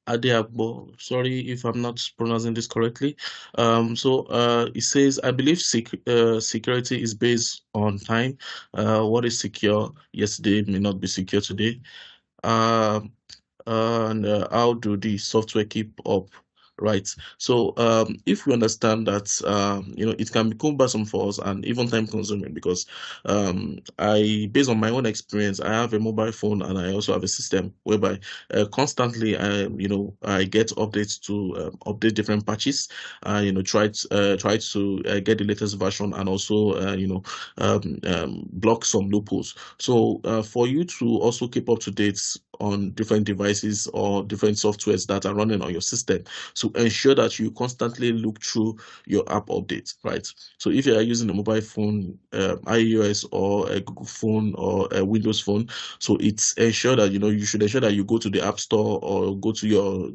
S3: Adeagbo. Sorry if I'm not pronouncing this correctly. So it says, I believe security is based on time. What is secure yesterday may not be secure today. And how do the software keep up, right? So if we understand that it can be cumbersome for us and even time consuming, because based on my own experience, I have a mobile phone and I also have a system whereby constantly I get updates to update different patches, try to get the latest version, and also block some loopholes. So for you to also keep up to date on different devices or different softwares that are running on your system, so ensure that you constantly look through your app updates, right? So if you are using a mobile phone, iOS or a Google phone or a Windows phone, so it's ensure that you should ensure that you go to the App Store or go to your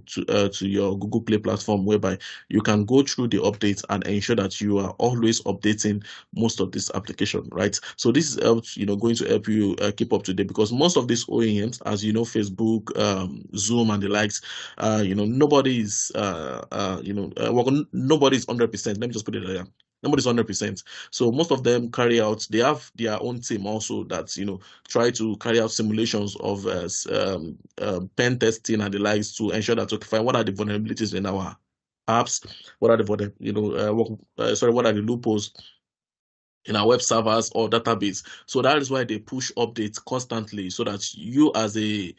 S3: Google Play platform, whereby you can go through the updates and ensure that you are always updating most of this application, right? So this is going to help you keep up to date, because most of these OEMs, as you know, Facebook, Zoom, and the likes, nobody's nobody's 100%. Let me just put it like that. Nobody's 100%. So most of them they have their own team also that try to carry out simulations of pen testing and the likes, to ensure that, okay, fine, what are the vulnerabilities in our apps? What are the what are the loopholes in our web servers or database? So that is why they push updates constantly, so that you as a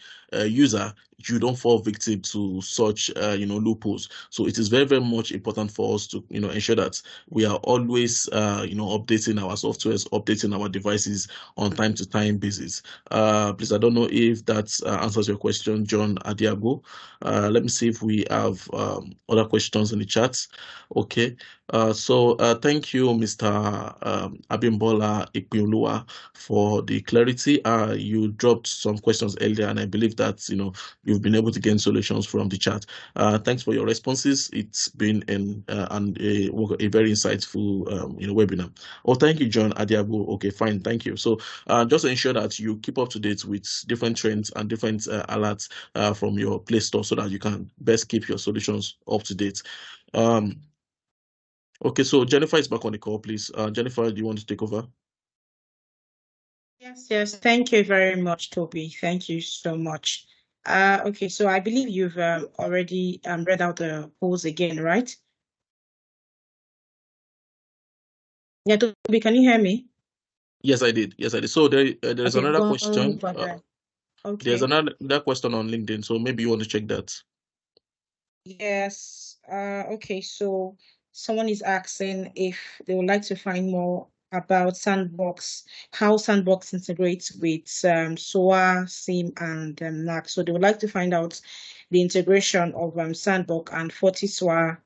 S3: user, you don't fall victim to such loopholes. So it is very, very much important for us to ensure that we are always updating our softwares, updating our devices on time to time basis. Please, I don't know if that answers your question, John Adiago. Let me see if we have other questions in the chat. Okay. So thank you, Mr. Abimbola Ikpiolua, for the clarity. You dropped some questions earlier, and I believe that you've been able to gain solutions from the chat. Thanks for your responses. It's been a very insightful webinar. Oh, thank you, John Adiago. Okay, fine, thank you. So just ensure that you keep up to date with different trends and different alerts from your Play Store, so that you can best keep your solutions up to date. Okay, so Jennifer is back on the call, please. Jennifer, do you want to take over?
S1: Yes. Thank you very much, Toby. Thank you so much. Okay, so I believe you've already read out the polls again, right? Yeah, Toby, can you hear me?
S3: Yes, I did. So there is
S1: Okay,
S3: another
S1: go
S3: question.
S1: over that. Okay.
S3: There's another question on LinkedIn, so maybe you want to check that.
S1: Yes. Okay, so someone is asking if they would like to find more about Sandbox, how Sandbox integrates with SOA, SIM, and NAC. So they would like to find out the integration of Sandbox and FortiSOA,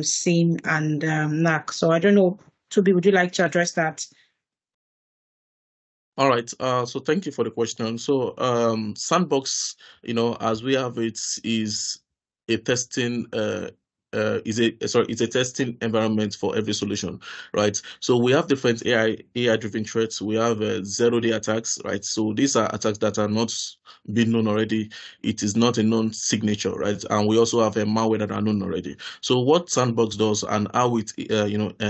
S1: SIM, and NAC. So I don't know, Toby, would you like to address that?
S3: All right. So thank you for the question. So Sandbox, as we have it, is a testing it's a testing environment for every solution, right? So we have different AI driven threats. We have 0-day attacks, right? So these are attacks that are not being known already. It is not a known signature, right? And we also have a malware that are known already. So what Sandbox does and how it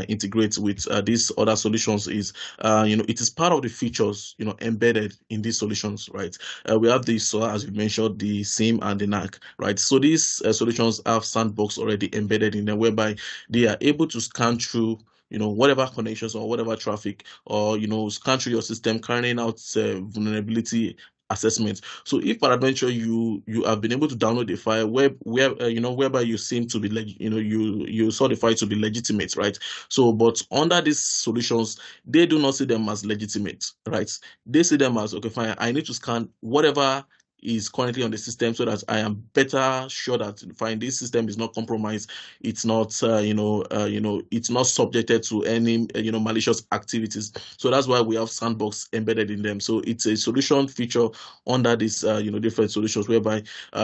S3: integrates with these other solutions is it is part of the features embedded in these solutions, right? We have the SOA, as you mentioned, the SIM and the NAC, right? So these solutions have Sandbox already embedded in them, whereby they are able to scan through whatever connections or whatever traffic, or scan through your system, carrying out vulnerability assessment. So if peradventure you have been able to download a file whereby you seem to be you saw the file to be legitimate, right? So but under these solutions, they do not see them as legitimate, right? They see them as, okay, fine, I need to scan whatever is currently on the system, so that I am better sure that fine, this system is not compromised, it's not it's not subjected to any malicious activities. So that's why we have sandbox embedded in them. So it's a solution feature under these different solutions, whereby they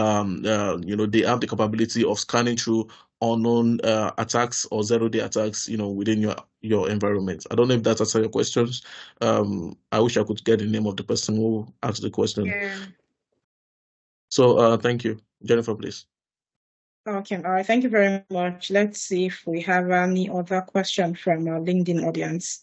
S3: have the capability of scanning through unknown attacks or zero-day attacks within your environment. I don't know if that answers your questions. I wish I could get the name of the person who asked the question.
S1: Yeah.
S3: So thank you. Jennifer, please.
S1: Okay, all right. Thank you very much. Let's see if we have any other question from our LinkedIn audience.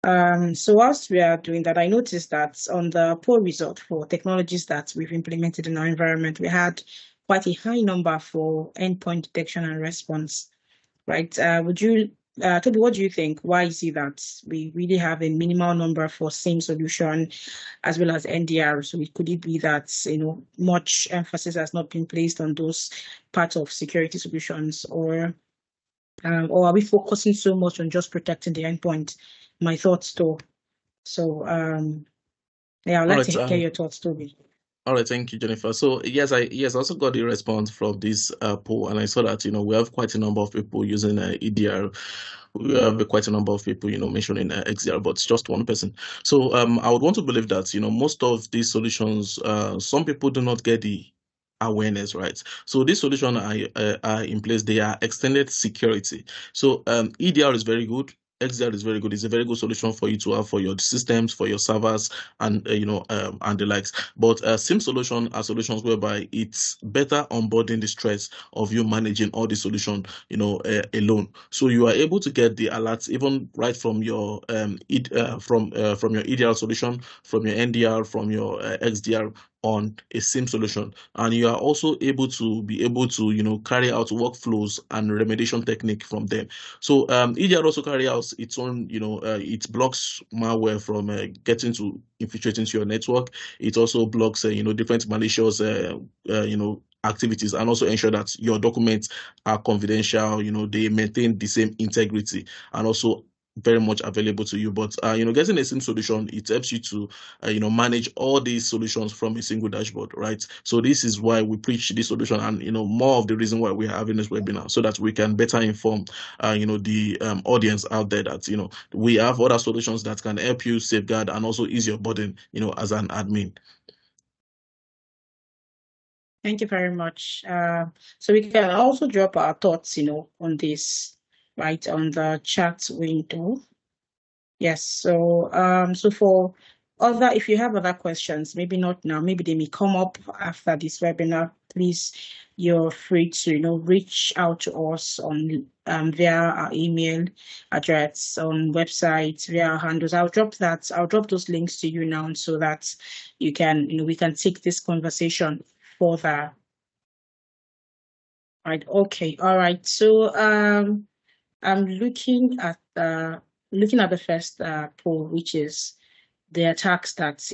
S1: So whilst we are doing that, I noticed that on the poll result for technologies that we've implemented in our environment, we had quite a high number for endpoint detection and response, right? Toby, what do you think? Why is it that we really have a minimal number for same solution as well as NDR? So could it be that much emphasis has not been placed on those parts of security solutions, or are we focusing so much on just protecting the endpoint? My thoughts though. So I'd like to hear your thoughts, Toby.
S3: All right, thank you, Jennifer. So yes, I also got a response from this poll, and I saw that we have quite a number of people using EDR. We have quite a number of people mentioning XDR, but it's just one person. So I would want to believe that most of these solutions, some people do not get the awareness, right? So this solution are in place. They are extended security. So EDR is very good. XDR is very good. It's a very good solution for you to have for your systems, for your servers, and and the likes. But SIEM solution are solutions whereby it's better onboarding the stress of you managing all the solution, alone. So you are able to get the alerts even right from your from your EDR solution, from your NDR, from your XDR on a SIEM solution, and you are also able to carry out workflows and remediation technique from them. So EDR also carry out its own, it blocks malware from getting to infiltrate into your network. It also blocks different malicious activities, and also ensure that your documents are confidential. They maintain the same integrity, and also very much available to you. But getting a SIEM solution, it helps you to manage all these solutions from a single dashboard, right? So this is why we preach this solution, and more of the reason why we are having this webinar, so that we can better inform the audience out there that we have other solutions that can help you safeguard and also ease your burden as an admin.
S1: Thank you very much. So we can also drop our thoughts on this right on the chat window. Yes, so for other, if you have other questions, maybe not now, maybe they may come up after this webinar, please, you're free to reach out to us on via our email address, on website, via our handles. I'll drop those links to you now, so that you can we can take this conversation further. Right, okay, all right. So I'm looking at the first poll, which is the attacks that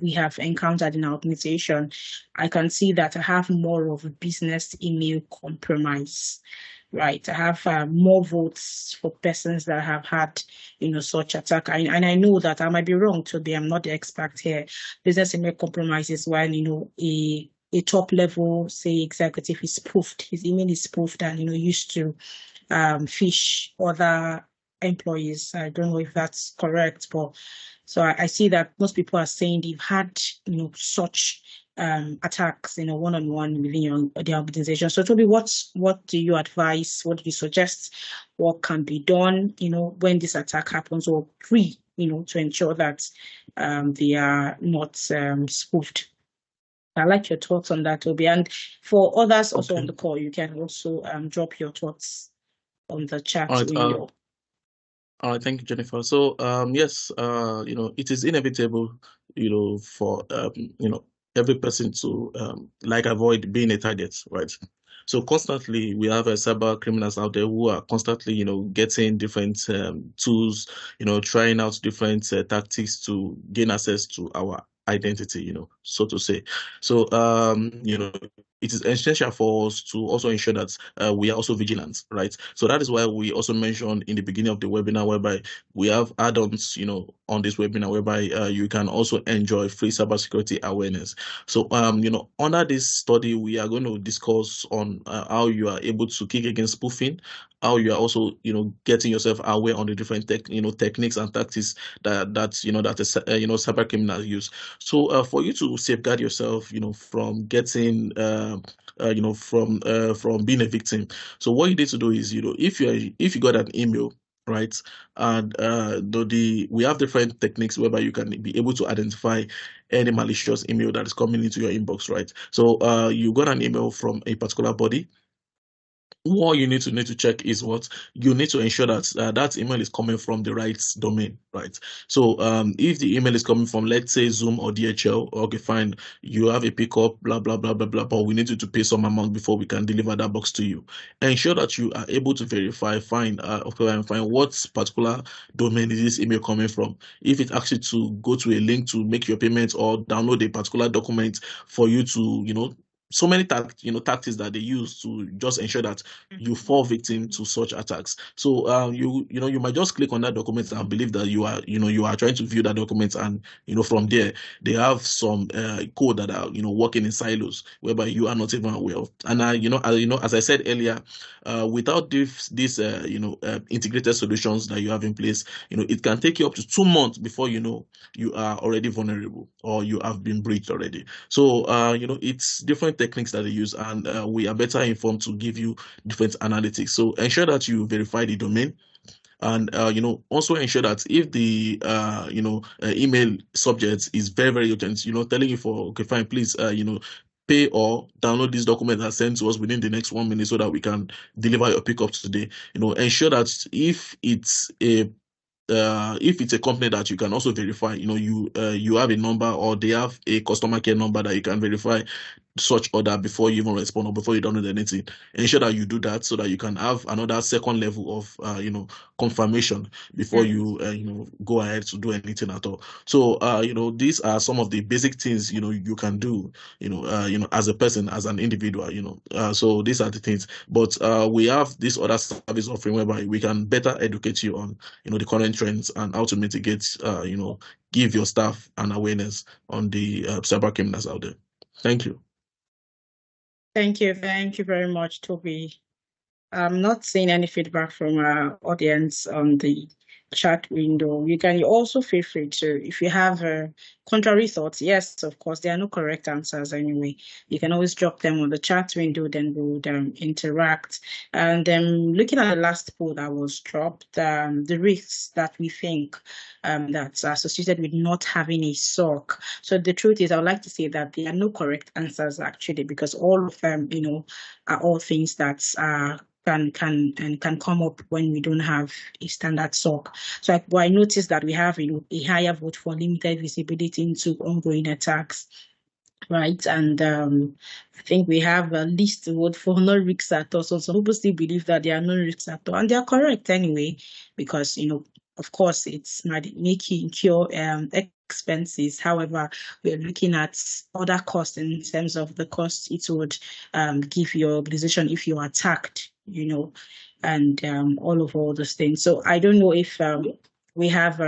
S1: we have encountered in our organization. I can see that I have more of a business email compromise, right? I have more votes for persons that have had such attack. And I know that I might be wrong, Toby. I'm not the expert here. Business email compromise is when a top level, say, executive is spoofed. His email is spoofed, and used to fish other employees. I don't know if that's correct, but so I see that most people are saying they've had such attacks one-on-one within the organization. So Toby, what do you advise? What do you suggest? What can be done when this attack happens, or to ensure that they are not spoofed? I like your thoughts on that, Toby. And for others also on the call, you can also drop your thoughts on the chat window.
S3: All right, thank you, Jennifer. So yes, it is inevitable, for every person to avoid being a target, right? So constantly we have cyber criminals out there who are constantly, getting different tools, trying out different tactics to gain access to our identity, so to say. So it is essential for us to also ensure that we are also vigilant, right? So that is why we also mentioned in the beginning of the webinar, whereby we have add-ons, on this webinar, whereby you can also enjoy free cybersecurity awareness. So, under this study, we are going to discuss on how you are able to kick against spoofing, how you are also, getting yourself aware on the different techniques and tactics that cyber criminals use. So, for you to safeguard yourself, from getting, from being a victim. So, what you need to do is, if you got an email, right, and we have different techniques whereby you can be able to identify any malicious email that is coming into your inbox, right? So, you got an email from a particular body. What you need to check is what you need to ensure that that email is coming from the right domain, right? So if the email is coming from, let's say, Zoom or DHL, okay, fine, you have a pickup, blah blah blah blah blah, but we need you to pay some amount before we can deliver that box to you. Ensure that you are able to verify, find what particular domain is this email coming from. If it asks you to go to a link to make your payment or download a particular document for you to, so many tactics that they use to just ensure that you fall victim to such attacks. So you might just click on that document and believe that you are trying to view that document, and from there they have some code that are working in silos whereby you are not even aware of. And as I said earlier, without these integrated solutions that you have in place, it can take you up to 2 months before you are already vulnerable or you have been breached already. So it's different techniques that they use, and we are better informed to give you different analytics. So ensure that you verify the domain, and also ensure that if the email subject is very, very urgent, telling you for, okay, fine, please pay or download this document and send to us within the next 1 minute so that we can deliver your pickup today. Ensure that if it's a company that you can also verify, you have a number, or they have a customer care number that you can verify such order before you even respond or before you download anything. Ensure that you do that so that you can have another second level of confirmation before you go ahead to do anything at all. So these are some of the basic things you can do as a person, as an individual. So these are the things. But we have this other service offering whereby we can better educate you on the current trends and how to mitigate, give your staff an awareness on the cyber criminals out there. Thank you.
S1: Thank you very much, Toby. I'm not seeing any feedback from our audience on the chat window. You can also feel free to, if you have contrary thoughts, yes, of course, there are no correct answers anyway. You can always drop them on the chat window, then we would interact. And looking at the last poll that was dropped, the risks that we think that's associated with not having a SOC. So the truth is, I would like to say that there are no correct answers actually, because all of them, are all things that can come up when we don't have a standard SOC. So I noticed that we have a higher vote for limited visibility into ongoing attacks, right? And I think we have at least vote for no risks at all. So some people still believe that there are no risks at all, and they are correct anyway, because of course it's not making cure expenses. However, we're looking at other costs in terms of the cost it would give your organization if you're attacked, and all those things. So I don't know if we have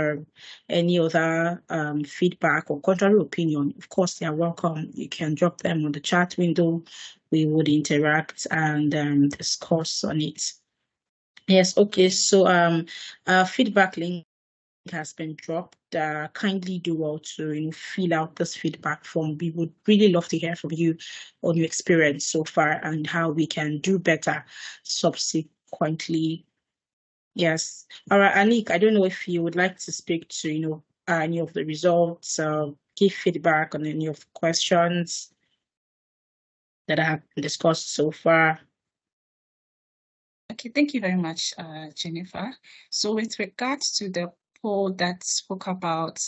S1: any other feedback or contrary opinion. Of course, they are welcome. You can drop them on the chat window. We would interact and discuss on it. Yes, okay. So feedback link has been dropped. Kindly do well to fill out this feedback form. We would really love to hear from you on your experience so far and how we can do better subsequently. Yes. All right, Anik, I don't know if you would like to speak to any of the results, give feedback on any of the questions that I have discussed so far.
S2: Okay, thank you very much, Jennifer. So with regards to the poll that spoke about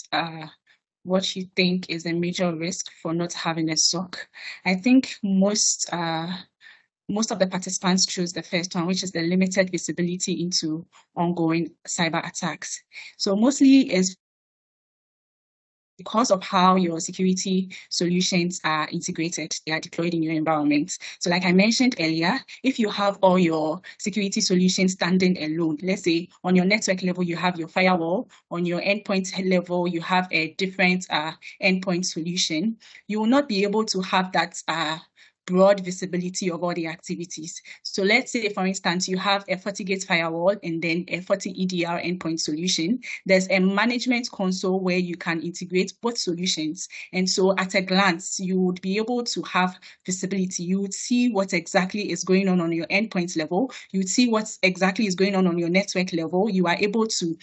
S2: what you think is a major risk for not having a SOC, I think most of the participants chose the first one, which is the limited visibility into ongoing cyber attacks. So mostly is because of how your security solutions are integrated, they are deployed in your environment. So like I mentioned earlier, if you have all your security solutions standing alone, let's say on your network level, you have your firewall, on your endpoint level, you have a different endpoint solution, you will not be able to have that broad visibility of all the activities. So let's say, for instance, you have a FortiGate firewall and then a FortiEDR endpoint solution. There's a management console where you can integrate both solutions. And so at a glance, you would be able to have visibility. You would see what exactly is going on your endpoint level. You would see what exactly is going on your network level. You are able to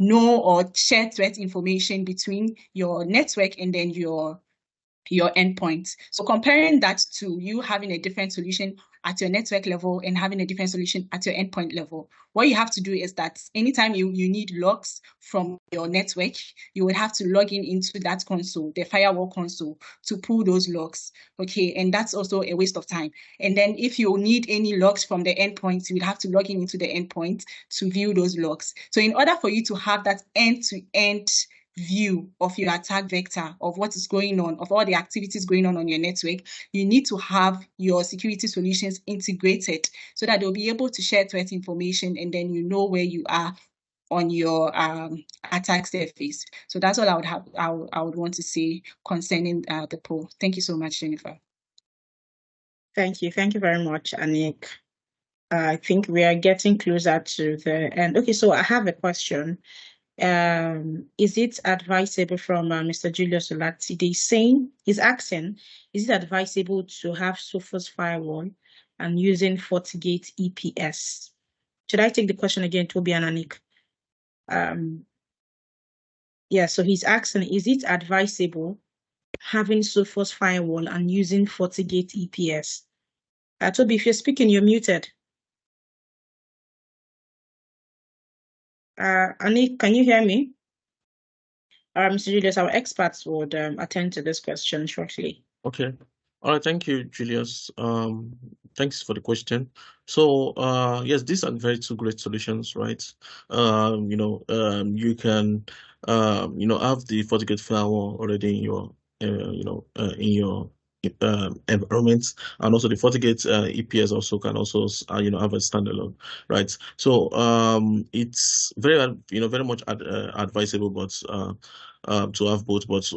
S2: know or share threat information between your network and then your endpoint. So comparing that to you having a different solution at your network level and having a different solution at your endpoint level, what you have to do is that anytime you need logs from your network, you would have to log into that console, the firewall console, to pull those logs. Okay, and that's also a waste of time. And then if you need any logs from the endpoint, you would have to log into the endpoint to view those logs. So in order for you to have that end-to-end view of your attack vector, of what is going on, of all the activities going on your network, you need to have your security solutions integrated so that they'll be able to share threat information, and then you know where you are on your attack surface. So that's all I would want to say concerning the poll. Thank you so much, Jennifer.
S1: Thank you very much, Anik. I think we are getting closer to the end. Okay, so I have a question. Is it advisable from Mr. Julius Olati? He's asking, is it advisable to have Sophos firewall and using FortiGate EPS? Should I take the question again, Toby and Anik? Yeah, so he's asking, is it advisable having Sophos firewall and using FortiGate EPS? Toby, if you're speaking, you're muted. Anik, can you hear me? Mr. Julius, our experts would attend to this question shortly.
S3: Okay. All right. Thank you, Julius. Thanks for the question. So, yes, these are two great solutions, right? You can, have the FortiGate firewall already in your, environment, and also the FortiGate EPS also can also, have a standalone, right? So, it's very, very much advisable, but to have both, but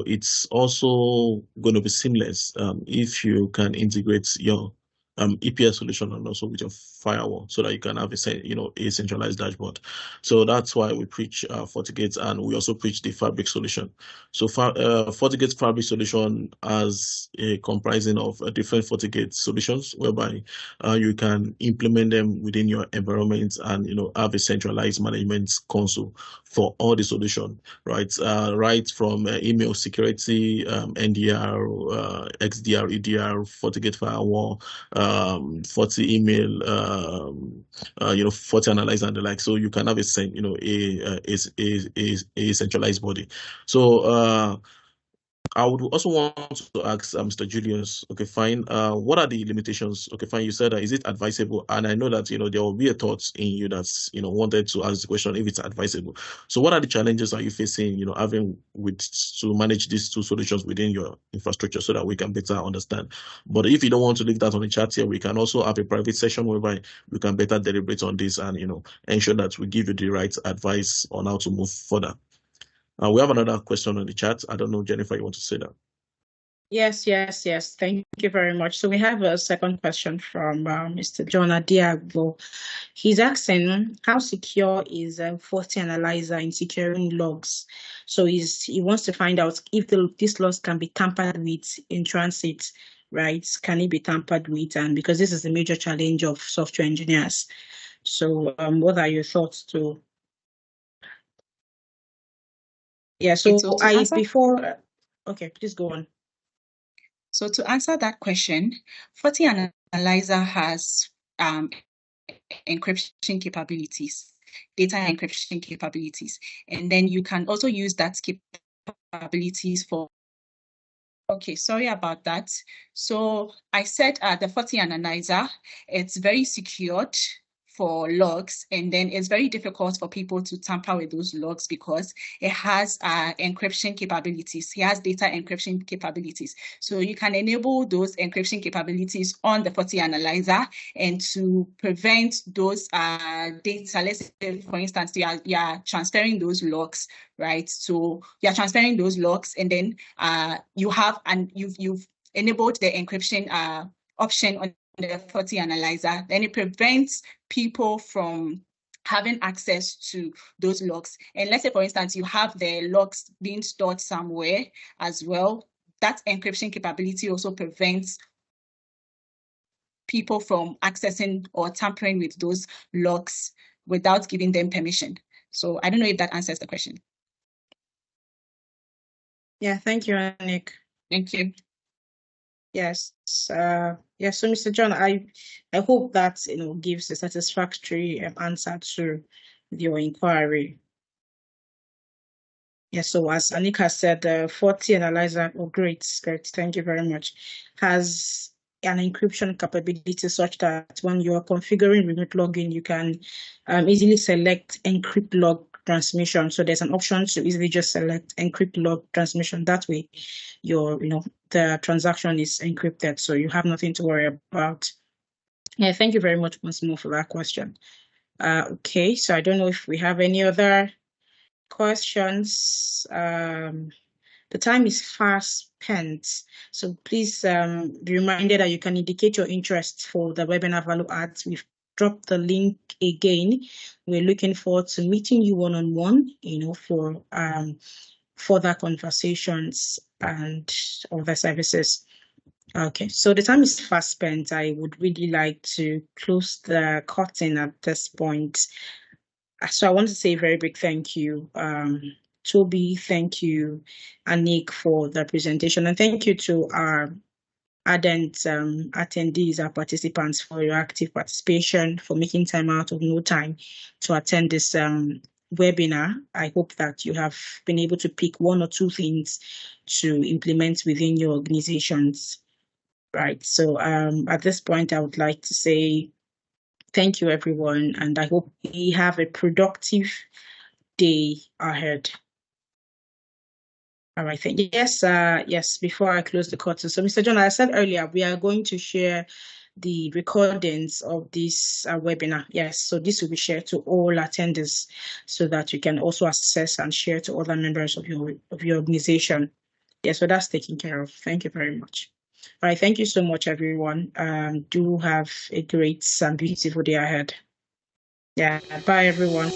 S3: it's also going to be seamless if you can integrate your EPS solution and also with your firewall, so that you can have a centralized dashboard. So that's why we preach FortiGate, and we also preach the Fabric solution. So FortiGate Fabric solution as a comprising of different FortiGate solutions, whereby you can implement them within your environment and have a centralized management console for all the solution, right? Right from email security, NDR, XDR, EDR, FortiGate firewall, Forti email, Forti analyzer and the like. So you can have a centralized body. So I would also want to ask Mr. Julius, okay, fine. What are the limitations? Okay, fine. You said, is it advisable? And I know that, there will be a thought in you that's, wanted to ask the question if it's advisable. So what are the challenges are you facing, having to manage these two solutions within your infrastructure, so that we can better understand? But if you don't want to leave that on the chat here, we can also have a private session whereby we can better deliberate on this and, ensure that we give you the right advice on how to move further. We have another question on the chat. I don't know, Jennifer, you want to say that?
S1: Yes. Thank you very much. So we have a second question from Mr. John Adiago. He's asking, how secure is Forti Analyzer in securing logs? So he wants to find out if these logs can be tampered with in transit, right? Can it be tampered with? And because this is a major challenge of software engineers. So what are your thoughts too? Yeah, so okay, please go on.
S2: So to answer that question, Forti Analyzer has encryption capabilities, data encryption capabilities, and then you can also use that capabilities for. Okay, sorry about that. So I said the Forti Analyzer, it's very secured for logs, and then it's very difficult for people to tamper with those logs because it has encryption capabilities. It has data encryption capabilities. So you can enable those encryption capabilities on the FOTI analyzer, and to prevent those data, let's say, for instance, you are transferring those logs, right? So you're transferring those logs, and then you've enabled the encryption option on the FOTI analyzer. Then it prevents people from having access to those logs. And let's say, for instance, you have the logs being stored somewhere as well. That encryption capability also prevents people from accessing or tampering with those logs without giving them permission. So I don't know if that answers the question.
S1: Yeah, thank you, Anik.
S2: Thank you.
S1: Yes. Yes. So, Mr. John, I hope that gives a satisfactory answer to your inquiry. Yes. So, as Anik has said, the FOTI analyzer, great. Thank you very much. Has an encryption capability such that when you are configuring remote login, you can easily select encrypt log transmission. So there's an option to easily just select encrypt log transmission. That way, the transaction is encrypted, so you have nothing to worry about. Yeah, thank you very much once more for that question. Okay, so I don't know if we have any other questions. The time is fast spent, so please be reminded that you can indicate your interest for the webinar value adds. We've dropped the link again. We're looking forward to meeting you one-on-one, for further conversations and other services. Okay, so the time is fast spent. I would really like to close the curtain at this point. So I want to say a very big thank you, Toby. Thank you, Anik, for the presentation, and thank you to our ardent attendees, our participants, for your active participation, for making time out of no time to attend this webinar. I hope that you have been able to pick one or two things to implement within your organizations. Right. So at this point, I would like to say thank you, everyone, and I hope we have a productive day ahead. All right. Yes. Before I close the curtain, so Mr. John, I said earlier, we are going to share the recordings of this webinar. Yes. So this will be shared to all attenders so that you can also access and share to other members of your organization. Yeah. So that's taken care of. Thank you very much. All right. Thank you so much, everyone. Do have a great and beautiful day ahead. Yeah. Bye, everyone.